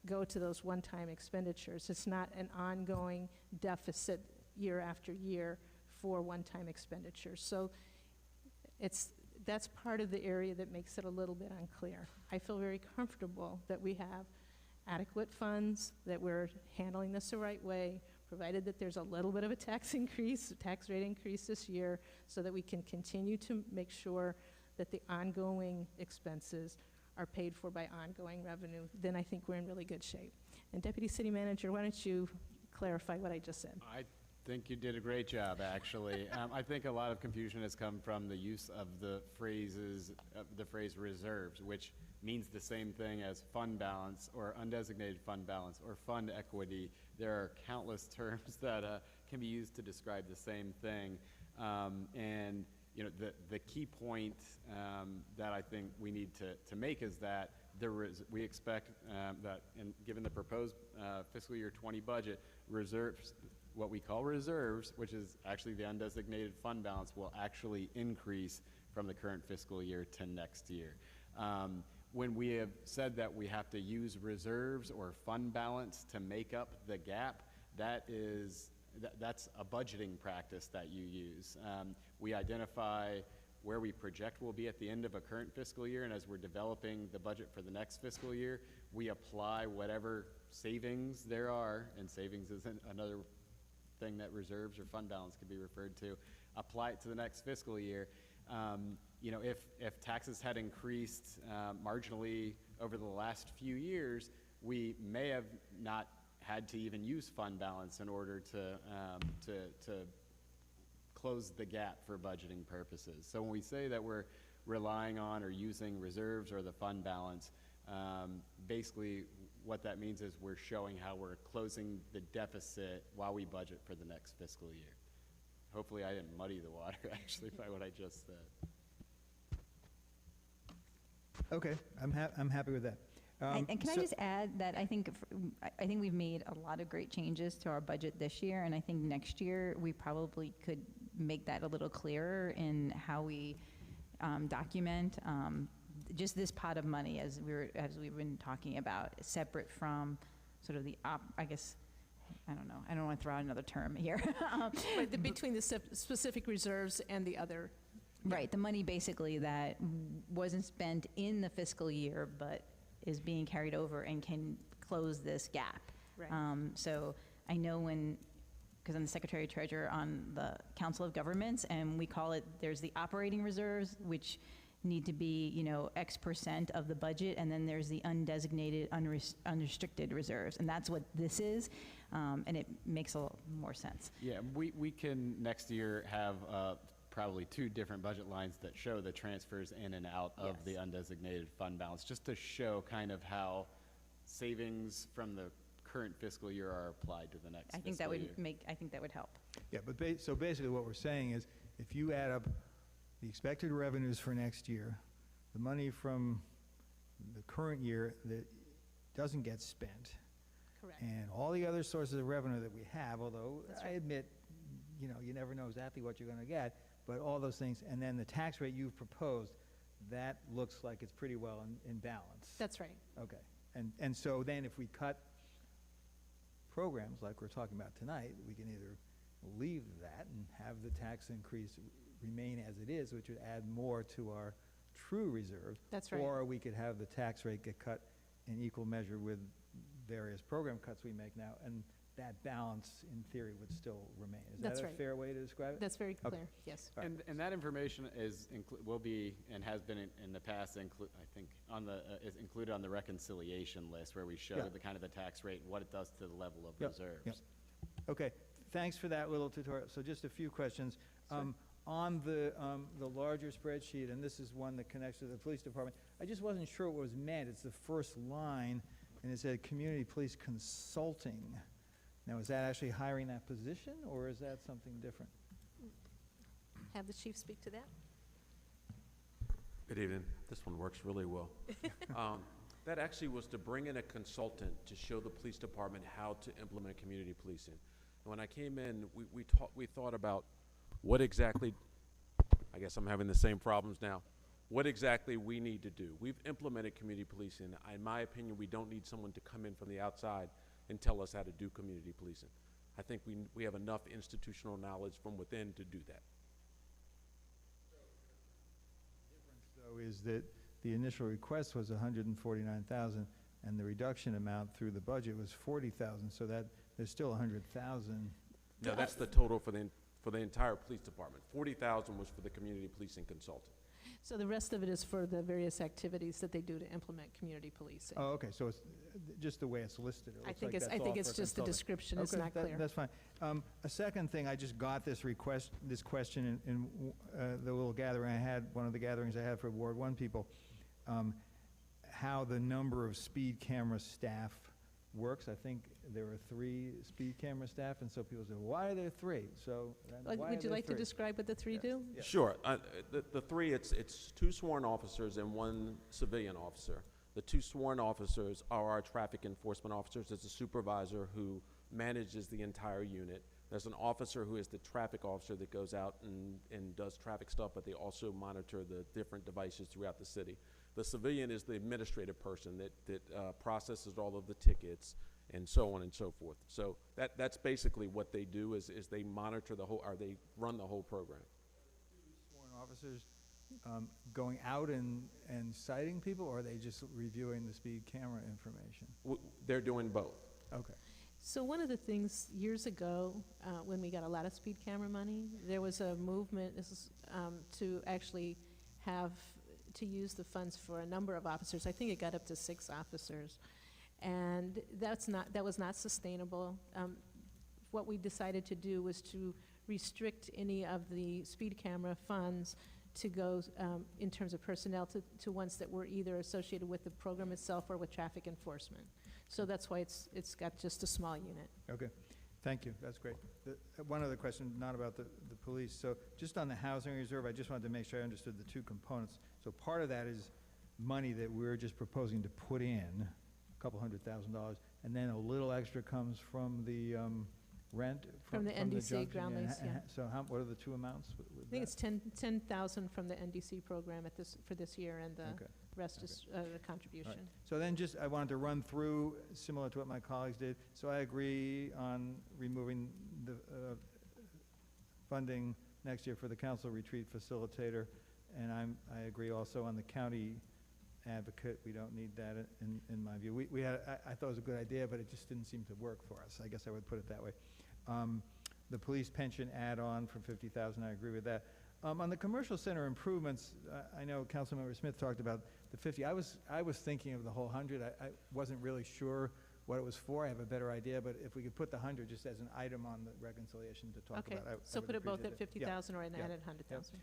go to those one-time expenditures. It's not an ongoing deficit year after year for one-time expenditures. So that's part of the area that makes it a little bit unclear. I feel very comfortable that we have adequate funds, that we're handling this the right way, provided that there's a little bit of a tax rate increase this year, so that we can continue to make sure that the ongoing expenses are paid for by ongoing revenue, then I think we're in really good shape. And Deputy City Manager, why don't you clarify what I just said? I think you did a great job, actually. I think a lot of confusion has come from the use of the phrase reserves, which means the same thing as fund balance or undesignated fund balance or fund equity. There are countless terms that can be used to describe the same thing. And you know, the key point that I think we need to make is that we expect that, given the proposed fiscal year 20 budget, reserves, what we call reserves, which is actually the undesignated fund balance, will actually increase from the current fiscal year to next year. When we have said that we have to use reserves or fund balance to make up the gap, that's a budgeting practice that you use. We identify where we project we'll be at the end of a current fiscal year, and as we're developing the budget for the next fiscal year, we apply whatever savings there are, and savings is another thing that reserves or fund balance could be referred to, apply it to the next fiscal year. You know, if taxes had increased marginally over the last few years, we may have not had to even use fund balance in order to close the gap for budgeting purposes. So when we say that we're relying on or using reserves or the fund balance, basically what that means is we're showing how we're closing the deficit while we budget for the next fiscal year. Hopefully I didn't muddy the water, actually, by what I just said. Okay, I'm happy with that. And can I just add that I think we've made a lot of great changes to our budget this year, and I think next year we probably could make that a little clearer in how we document just this pot of money, as we've been talking about, separate from sort of I guess, I don't know, I don't want to throw out another term here. But between the specific reserves and the other. Right, the money basically that wasn't spent in the fiscal year, but is being carried over and can close this gap. Right. So I know because I'm the Secretary Treasurer on the Council of Governments, and we call it, there's the operating reserves, which need to be, you know, X% of the budget, and then there's the undesignated, unrestricted reserves, and that's what this is, and it makes a little more sense. Yeah, we can next year have probably two different budget lines that show the transfers in and out of the undesignated fund balance, just to show kind of how savings from the current fiscal year are applied to the next fiscal year. I think that would help. Yeah, but so basically what we're saying is, if you add up the expected revenues for next year, the money from the current year that doesn't get spent, Correct. and all the other sources of revenue that we have, although That's I admit, you know, you never know exactly what you're going to get, but all those things, and then the tax rate you've proposed, that looks like it's pretty well in balance. That's right. Okay, and so then if we cut programs like we're talking about tonight, we can either leave that and have the tax increase remain as it is, which would add more to our true reserve. That's right. Or we could have the tax rate get cut in equal measure with various program cuts we make now, and that balance, in theory, would still remain. Is That's that a right. fair way to describe it? That's very Okay. clear, yes. All right. And that information will be and has been in the past, I think, is included on the reconciliation list, where we show Yeah. the kind of the tax rate and what it does to the level of Yep, reserves. yep. Okay, thanks for that little tutorial. So just a few questions. On the larger spreadsheet, and this is one that connects to the police department, I just wasn't sure what was meant. It's the first line, and it said community police consulting. Now, is that actually hiring that position, or is that something different? Have the chief speak to that? Good evening. This one works really well. That actually was to bring in a consultant to show the police department how to implement community policing. And when I came in, we thought about what exactly, I guess I'm having the same problems now, what exactly we need to do. We've implemented community policing. In my opinion, we don't need someone to come in from the outside and tell us how to do community policing. I think we have enough institutional knowledge from within to do that. So is that the initial request was 149,000, and the reduction amount through the budget was 40,000, so that there's still 100,000. No, that's the total for the entire police department. 40,000 was for the community policing consultant. So the rest of it is for the various activities that they do to implement community policing. Oh, okay, so it's just the way it's listed. It I looks think like it's, that's I think all it's for just the consulting. description is Okay, not that- clear. That's fine. A second thing, I just got this this question in the little gathering I had, one of the gatherings I had for Ward 1 people, how the number of speed camera staff works. I think there are 3 speed camera staff, and so people say, why are there 3? So, then why are Would you there like to 3? describe what the 3 do? Yeah. Sure. The 3, it's 2 sworn officers and 1 civilian officer. The 2 sworn officers are our traffic enforcement officers. There's a supervisor who manages the entire unit. There's an officer who is the traffic officer that goes out and does traffic stuff, but they also monitor the different devices throughout the city. The civilian is the administrative person that processes all of the tickets and so on and so forth. So that's basically what they do is they monitor the whole, or they run the whole program. Sworn officers going out and citing people, or are they just reviewing the speed camera information? They're doing both. Okay. So one of the things years ago, when we got a lot of speed camera money, there was a movement to actually to use the funds for a number of officers. I think it got up to 6 officers. And that was not sustainable. What we decided to do was to restrict any of the speed camera funds to go, in terms of personnel, to ones that were either associated with the program itself or with traffic enforcement. So that's why it's got just a small unit. Okay, thank you, that's great. One other question, not about the police. So just on the housing reserve, I just wanted to make sure I understood the 2 components. So part of that is money that we're just proposing to put in, $200,000, and then a little extra comes from the rent? From the NDC junction, ground lease, yeah. So what are the 2 amounts? I think it's 10,000 from the NDC program for this year, and the Okay. rest is the All right. contribution. So then I wanted to run through, similar to what my colleagues did. So I agree on removing the funding next year for the council retreat facilitator, and I agree also on the county advocate. We don't need that in my view. I thought it was a good idea, but it just didn't seem to work for us. I guess I would put it that way. The police pension add-on for $50,000, I agree with that. On the commercial center improvements, I know Councilmember Smith talked about the 50. I was thinking of the whole 100. I wasn't really sure what it was for. I have a better idea, but if we could put the 100 just as an item on the reconciliation to talk Okay, about, I so would put it both appreciate at 50,000 or an Yeah. added 100,000.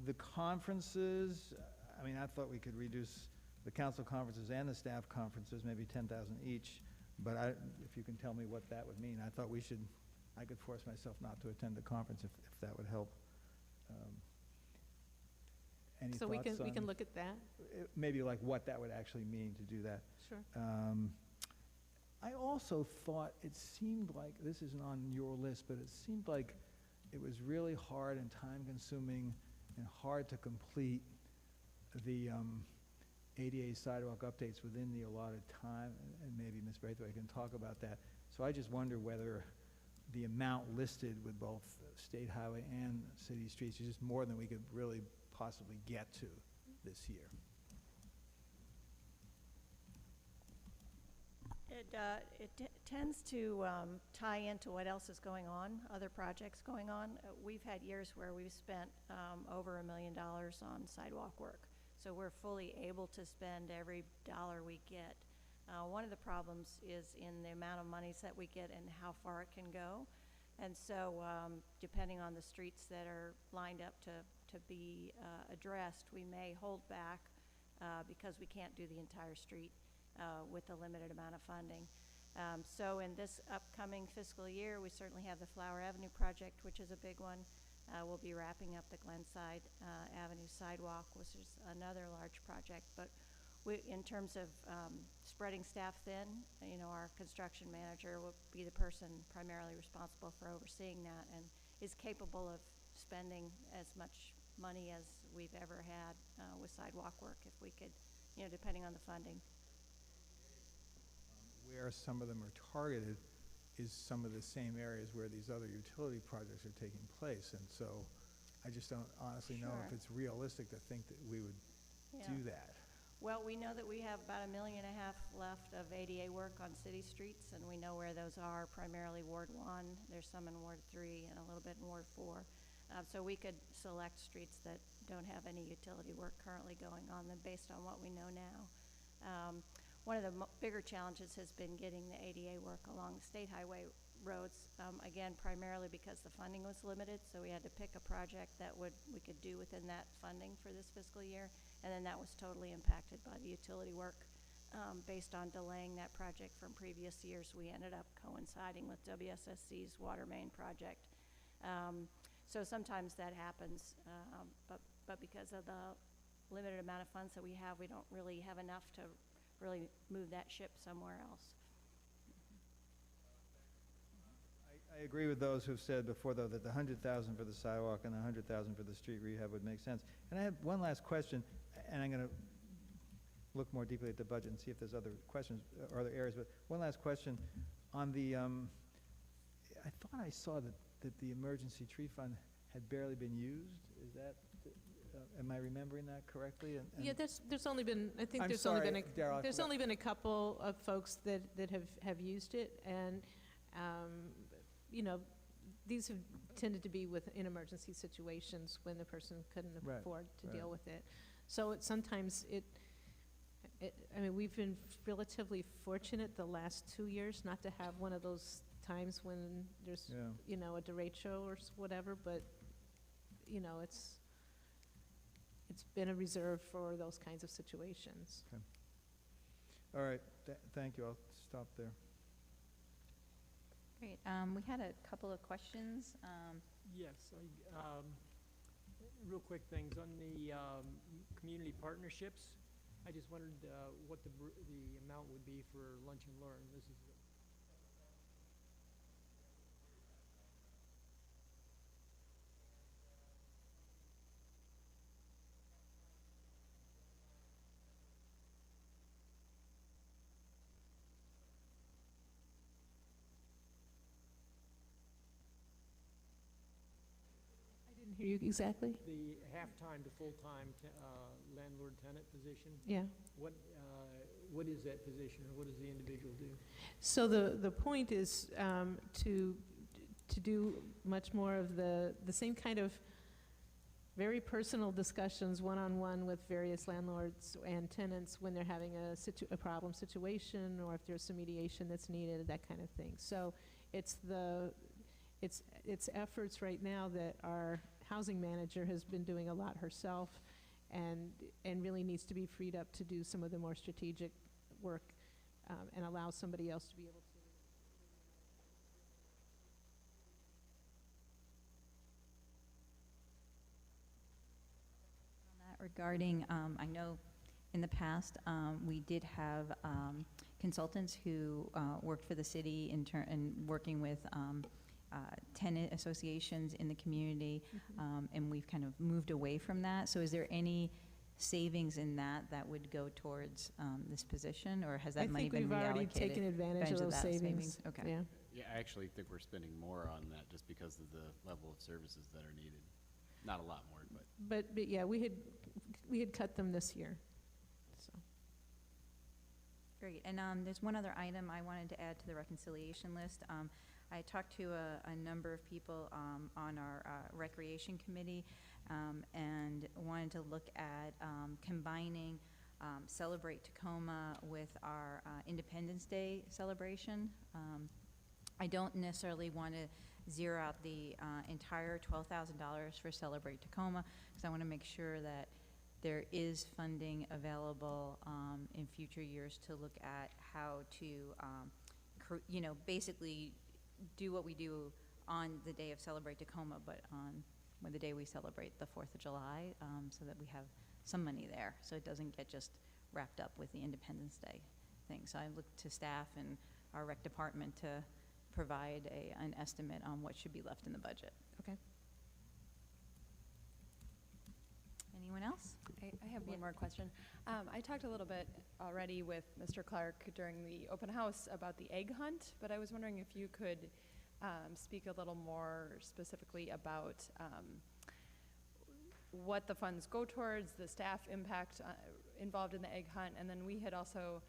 The conferences, I mean, I thought we could reduce the council conferences and the staff conferences, maybe 10,000 each, but if you can tell me what that would mean, I thought I could force myself not to attend the conference if that would help. Any So we thoughts can on look at that? maybe like what that would actually mean to do that? Sure. I also thought it seemed like, this isn't on your list, but it seemed like it was really hard and time-consuming and hard to complete the ADA sidewalk updates within the allotted time, and maybe Ms. Braithwaite can talk about that. So I just wonder whether the amount listed with both state highway and city streets is just more than we could really possibly get to this year. It tends to tie into what else is going on, other projects going on. We've had years where we've spent over $1 million on sidewalk work, so we're fully able to spend every dollar we get. One of the problems is in the amount of monies that we get and how far it can go, and so depending on the streets that are lined up to be addressed, we may hold back because we can't do the entire street with a limited amount of funding. So in this upcoming fiscal year, we certainly have the Flower Avenue project, which is a big one. We'll be wrapping up the Glenside Avenue sidewalk, which is another large project. But in terms of spreading staff thin, our construction manager will be the person primarily responsible for overseeing that and is capable of spending as much money as we've ever had with sidewalk work if we could, depending on the funding. Where some of them are targeted is some of the same areas where these other utility projects are taking place. And so I just don't honestly know if Sure. it's realistic to think that we would do that. Well, we know that we have about $1.5 million left of ADA work on city streets, and we know where those are, primarily Ward 1. There's some in Ward 3 and a little bit in Ward 4. So we could select streets that don't have any utility work currently going on them based on what we know now. One of the bigger challenges has been getting the ADA work along state highway roads, again, primarily because the funding was limited, so we had to pick a project that we could do within that funding for this fiscal year, and then that was totally impacted by the utility work. Based on delaying that project from previous years, we ended up coinciding with WSSC's water main project. So sometimes that happens, but because of the limited amount of funds that we have, we don't really have enough to really move that ship somewhere else. I agree with those who've said before, though, that the 100,000 for the sidewalk and the 100,000 for the street rehab would make sense. And I have one last question, and I'm going to look more deeply at the budget and see if there's other questions or other areas. But one last question on the. I thought I saw that the emergency tree fund had barely been used. Is that? Am I remembering that correctly? Yeah, there's only been, I think I'm there's sorry, only been Darryl, I there's forgot. only been a couple of folks that have used it, and you know, these have tended to be in emergency situations when the person couldn't Right, afford to right. deal with it. So sometimes I mean, we've been relatively fortunate the last 2 years not to have one of those times when there's, Yeah. you know, a derecho or whatever, but, you know, it's been a reserve for those kinds of situations. All right. Thank you. I'll stop there. Great. We had a couple of questions. Yes, real quick things on the community partnerships. I just wondered what the amount would be for Lunch and Learn. This is I didn't hear you exactly. the half-time to full-time landlord-tenant position. Yeah. What is that position, or what does the individual do? So the point is to do much more of the same kind of very personal discussions one-on-one with various landlords and tenants when they're having a problem situation, or if there's some mediation that's needed, that kind of thing. So it's efforts right now that our housing manager has been doing a lot herself, and really needs to be freed up to do some of the more strategic work, and allow somebody else to be able to. Regarding, I know in the past, we did have consultants who worked for the city in working with tenant associations in the community, and we've kind of moved away from that. So is there any savings in that would go towards this position, or has that money been reallocated? I think we've already taken advantage of those that savings. Okay. Yeah. Yeah, I actually think we're spending more on that just because of the level of services that are needed. Not a lot more, but. But yeah, we had cut them this year, so. Great, and there's one other item I wanted to add to the reconciliation list. I talked to a number of people on our recreation committee, and wanted to look at combining Celebrate Tacoma with our Independence Day celebration. I don't necessarily want to zero out the entire $12,000 for Celebrate Tacoma, because I want to make sure that there is funding available in future years to look at how to, basically do what we do on the day of Celebrate Tacoma, but on the day we celebrate the 4th of July, so that we have some money there, so it doesn't get just wrapped up with the Independence Day thing. So I looked to staff and our rec department to provide an estimate on what should be left in the budget. Okay. Anyone else? I have one more question. I talked a little bit already with Mr. Clark during the open house about the egg hunt, but I was wondering if you could speak a little more specifically about what the funds go towards, the staff impact involved in the egg hunt, and then we had also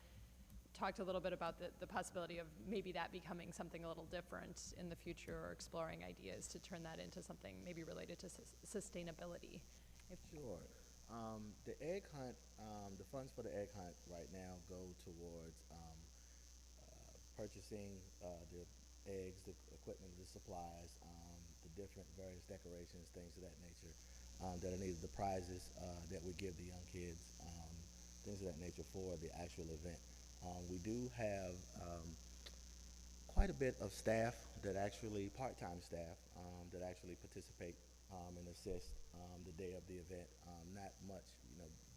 talked a little bit about the possibility of maybe that becoming something a little different in the future, or exploring ideas to turn that into something maybe related to sustainability. Sure. The egg hunt, the funds for the egg hunt right now go towards purchasing the eggs, the equipment, the supplies, the different various decorations, things of that nature that are needed, the prizes that we give the young kids, things of that nature for the actual event. We do have quite a bit of staff that actually, part-time staff, that actually participate and assist the day of the event. Not much,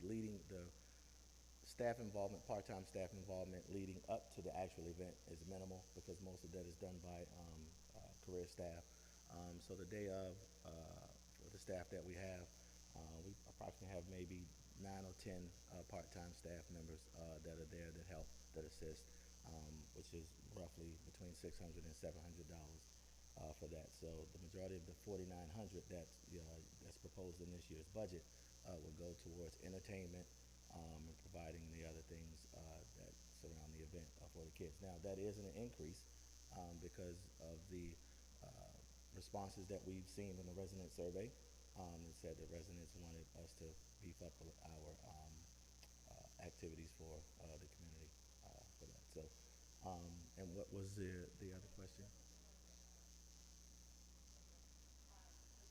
leading the staff involvement, part-time staff involvement leading up to the actual event is minimal, because most of that is done by career staff. So the day of, for the staff that we we approximately have maybe 9 or 10 part-time staff members that are there that help, that assist, which is roughly between $600 and $700 for that. So the majority of the $4,900 that's proposed in this year's budget will go towards entertainment and providing the other things that surround the event for the kids. Now, that is an increase because of the responses that we've seen in the resident survey. It said that residents wanted us to beef up our activities for the community for that. So, and what was the other question?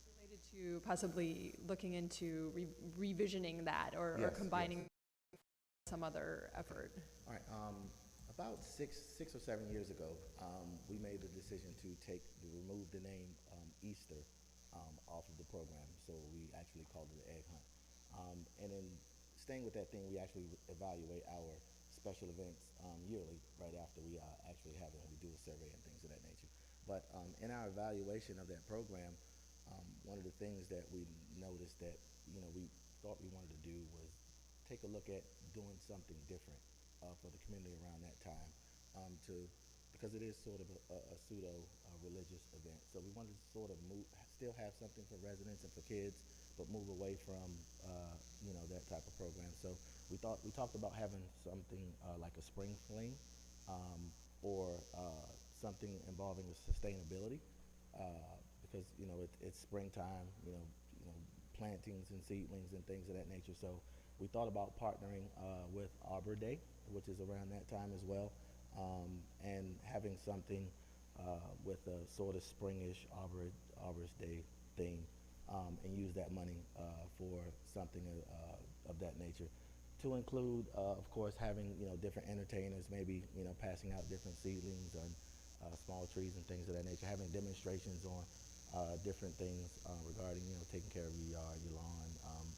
Related to possibly looking into revisioning that, or Yes, combining some other effort. All right. About six or 7 years ago, we made the decision to remove the name Easter off of the program. So we actually called it the Egg Hunt. And in staying with that thing, we actually evaluate our special events yearly, right after we actually have it, and we do a survey and things of that nature. But in our evaluation of that program, one of the things that we noticed that we thought we wanted to do was take a look at doing something different for the community around that time, because it is sort of a pseudo religious event. So we wanted to sort of still have something for residents and for kids, but move away from that type of program. So we talked about having something like a spring fling, or something involving the sustainability, because it's springtime, plantings and seedlings and things of that nature. So we thought about partnering with Arbor Day, which is around that time as well, and having something with a sort of springish Arborist Day theme, and use that money for something of that nature. To include, of course, having different entertainers, maybe passing out different seedlings and small trees and things of that nature, having demonstrations on different things regarding taking care of your yard, your lawn,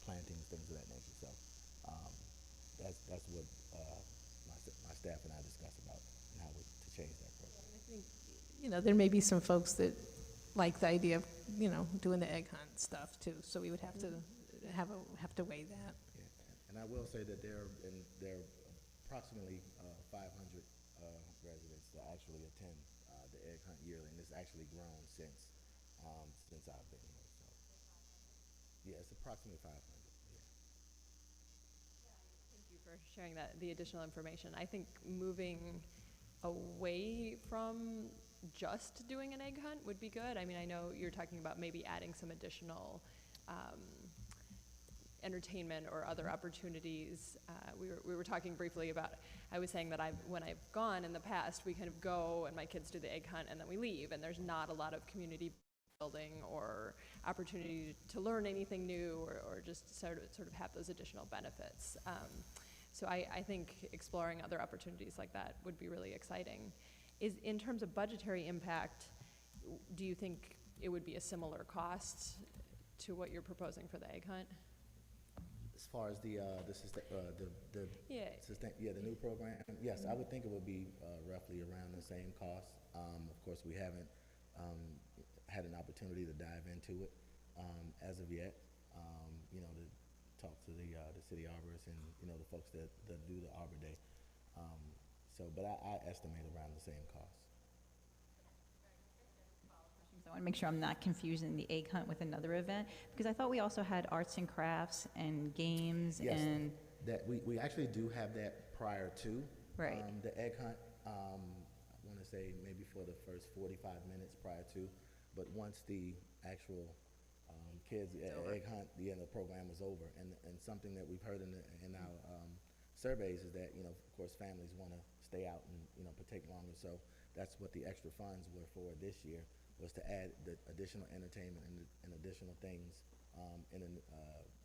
plantings, things of that nature. So that's what my staff and I discussed about, and how to change that program. I think, there may be some folks that like the idea of, doing the egg hunt stuff too, so we would have to have to weigh that. Yeah. And I will say that there are approximately 500 residents that actually attend the egg hunt yearly, and it's actually grown since I've been here. So yeah, it's approximately 500. Yeah. Thank you for sharing the additional information. I think moving away from just doing an egg hunt would be good. I mean, I know you're talking about maybe adding some additional entertainment or other opportunities. We were talking briefly about, I was saying that when I've gone in the past, we kind of go and my kids do the egg hunt and then we leave, and there's not a lot of community building or opportunity to learn anything new, or just sort of have those additional benefits. So I think exploring other opportunities like that would be really exciting. In terms of budgetary impact, do you think it would be a similar cost to what you're proposing for the egg hunt? As far as the new program, yes, I would think it would be roughly around the same cost. Of course, we haven't had an opportunity to dive into it as of yet. To talk to the city arborists and the folks that do the Arbor Day. But I estimate around the same cost. I want to make sure I'm not confusing the egg hunt with another event, because I thought we also had arts and crafts and games Yes. and, That, we actually do have that prior to. Right. The egg hunt, I want to say maybe for the first 45 minutes prior to, but once the actual kids, egg hunt, the end of the program was over. And something that we've heard in our surveys is that, you know, of course, families want to stay out and, you know, partake longer. So that's what the extra funds were for this year, was to add the additional entertainment and additional things in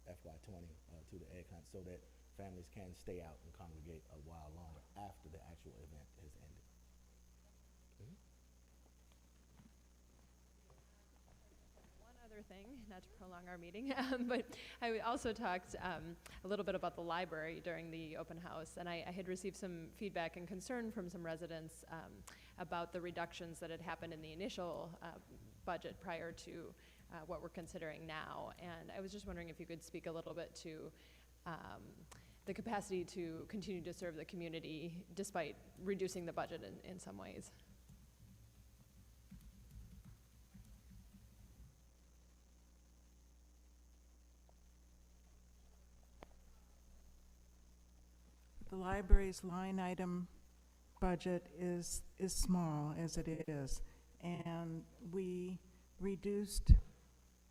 FY20 to the egg hunt, so that families can stay out and congregate a while longer after the actual event has ended. One other thing, not to prolong our meeting, but I also talked a little bit about the library during the open house, and I had received some feedback and concern from some residents about the reductions that had happened in the initial budget prior to what we're considering now. And I was just wondering if you could speak a little bit to the capacity to continue to serve the community despite reducing the budget in some ways. The library's line item budget is small as it is, and we reduced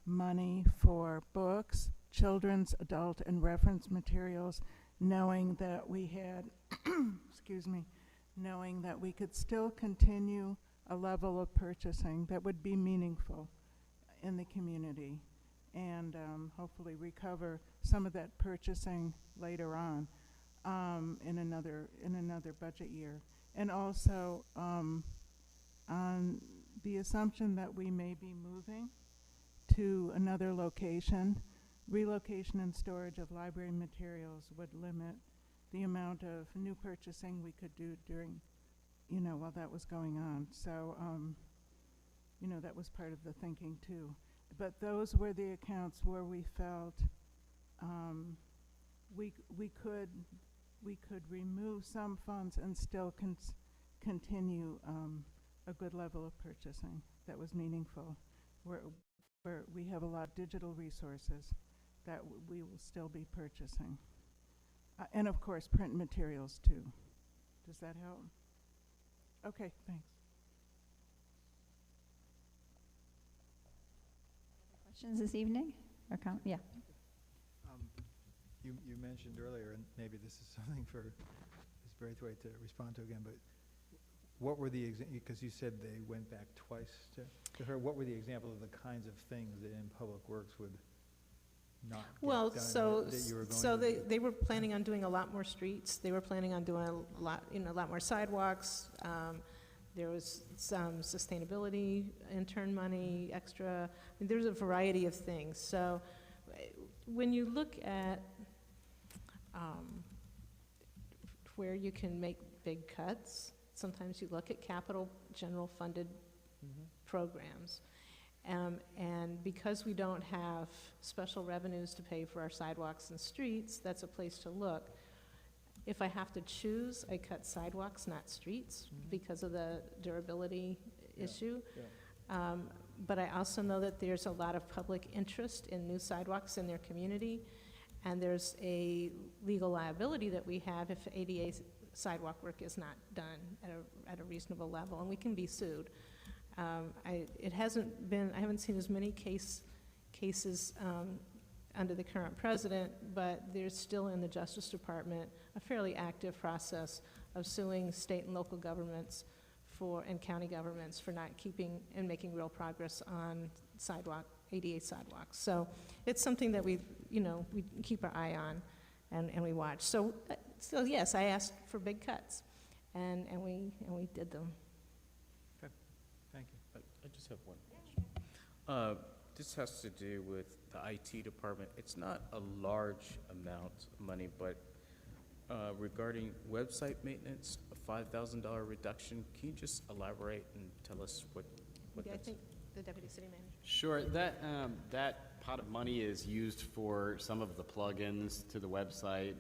money for books, children's, adult, and reference materials, knowing that we had, excuse me, knowing that we could still continue a level of purchasing that would be meaningful in the community, and hopefully recover some of that purchasing later on. In another budget year. And also on the assumption that we may be moving to another location, relocation and storage of library materials would limit the amount of new purchasing we could do during, you know, while that was going on. So, you know, that was part of the thinking too. But those were the accounts where we felt we could remove some funds and still continue a good level of purchasing that was meaningful, where we have a lot of digital resources that we will still be purchasing. And of course, print materials too. Does that help? Okay, thanks. questions this evening? Or yeah. You mentioned earlier, and maybe this is something for Ms. Braithwaite to respond to again, but what were the, because you said they went back twice to her, what were the examples of the kinds of things that in Public Works would not get Well, done so, that you were going so to do? they were planning on doing a lot more streets. They were planning on doing a lot, you know, a lot more sidewalks. There was some sustainability intern money, extra. I mean, there's a variety of things. So when you look at where you can make big cuts, sometimes you look at capital general funded programs. And because we don't have special revenues to pay for our sidewalks and streets, that's a place to look. If I have to choose, I cut sidewalks, not streets, because of the durability issue. But I also know that there's a lot of public interest in new sidewalks in their community, and there's a legal liability that we have if ADA sidewalk work is not done at a reasonable level, and we can be sued. It hasn't been, I haven't seen as many cases under the current president, but there's still in the Justice Department a fairly active process of suing state and local governments and county governments for not keeping and making real progress on ADA sidewalks. So it's something that we keep our eye on and we watch. So yes, I asked for big cuts, and we did them. Okay. Thank you. I just have one question. This has to do with the IT department. It's not a large amount of money, but regarding website maintenance, a $5,000 reduction, can you just elaborate and tell us what Yeah, I that's? think the deputy city manager. Sure, that pot of money is used for some of the plugins to the website,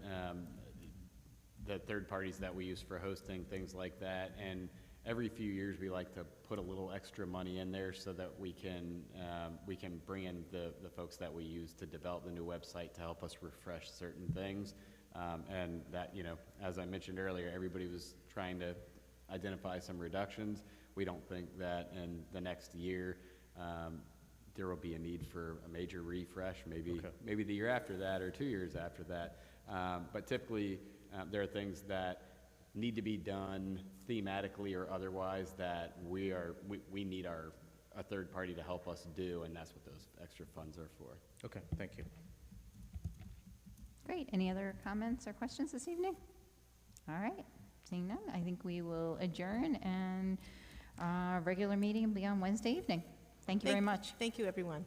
the third parties that we use for hosting, things like that. And every few years, we like to put a little extra money in there so that we can bring in the folks that we use to develop the new website to help us refresh certain things. And that, you know, as I mentioned earlier, everybody was trying to identify some reductions. We don't think that in the next year, there will be a need for a major refresh, maybe the year after that or 2 years after that. But typically, there are things that need to be done thematically or otherwise that we need a third party to help us do, and that's what those extra funds are for. Okay, thank you. Great. Any other comments or questions this evening? All right. Seeing none, I think we will adjourn, and our regular meeting will be on Wednesday evening. Thank you very much. Thank you, everyone.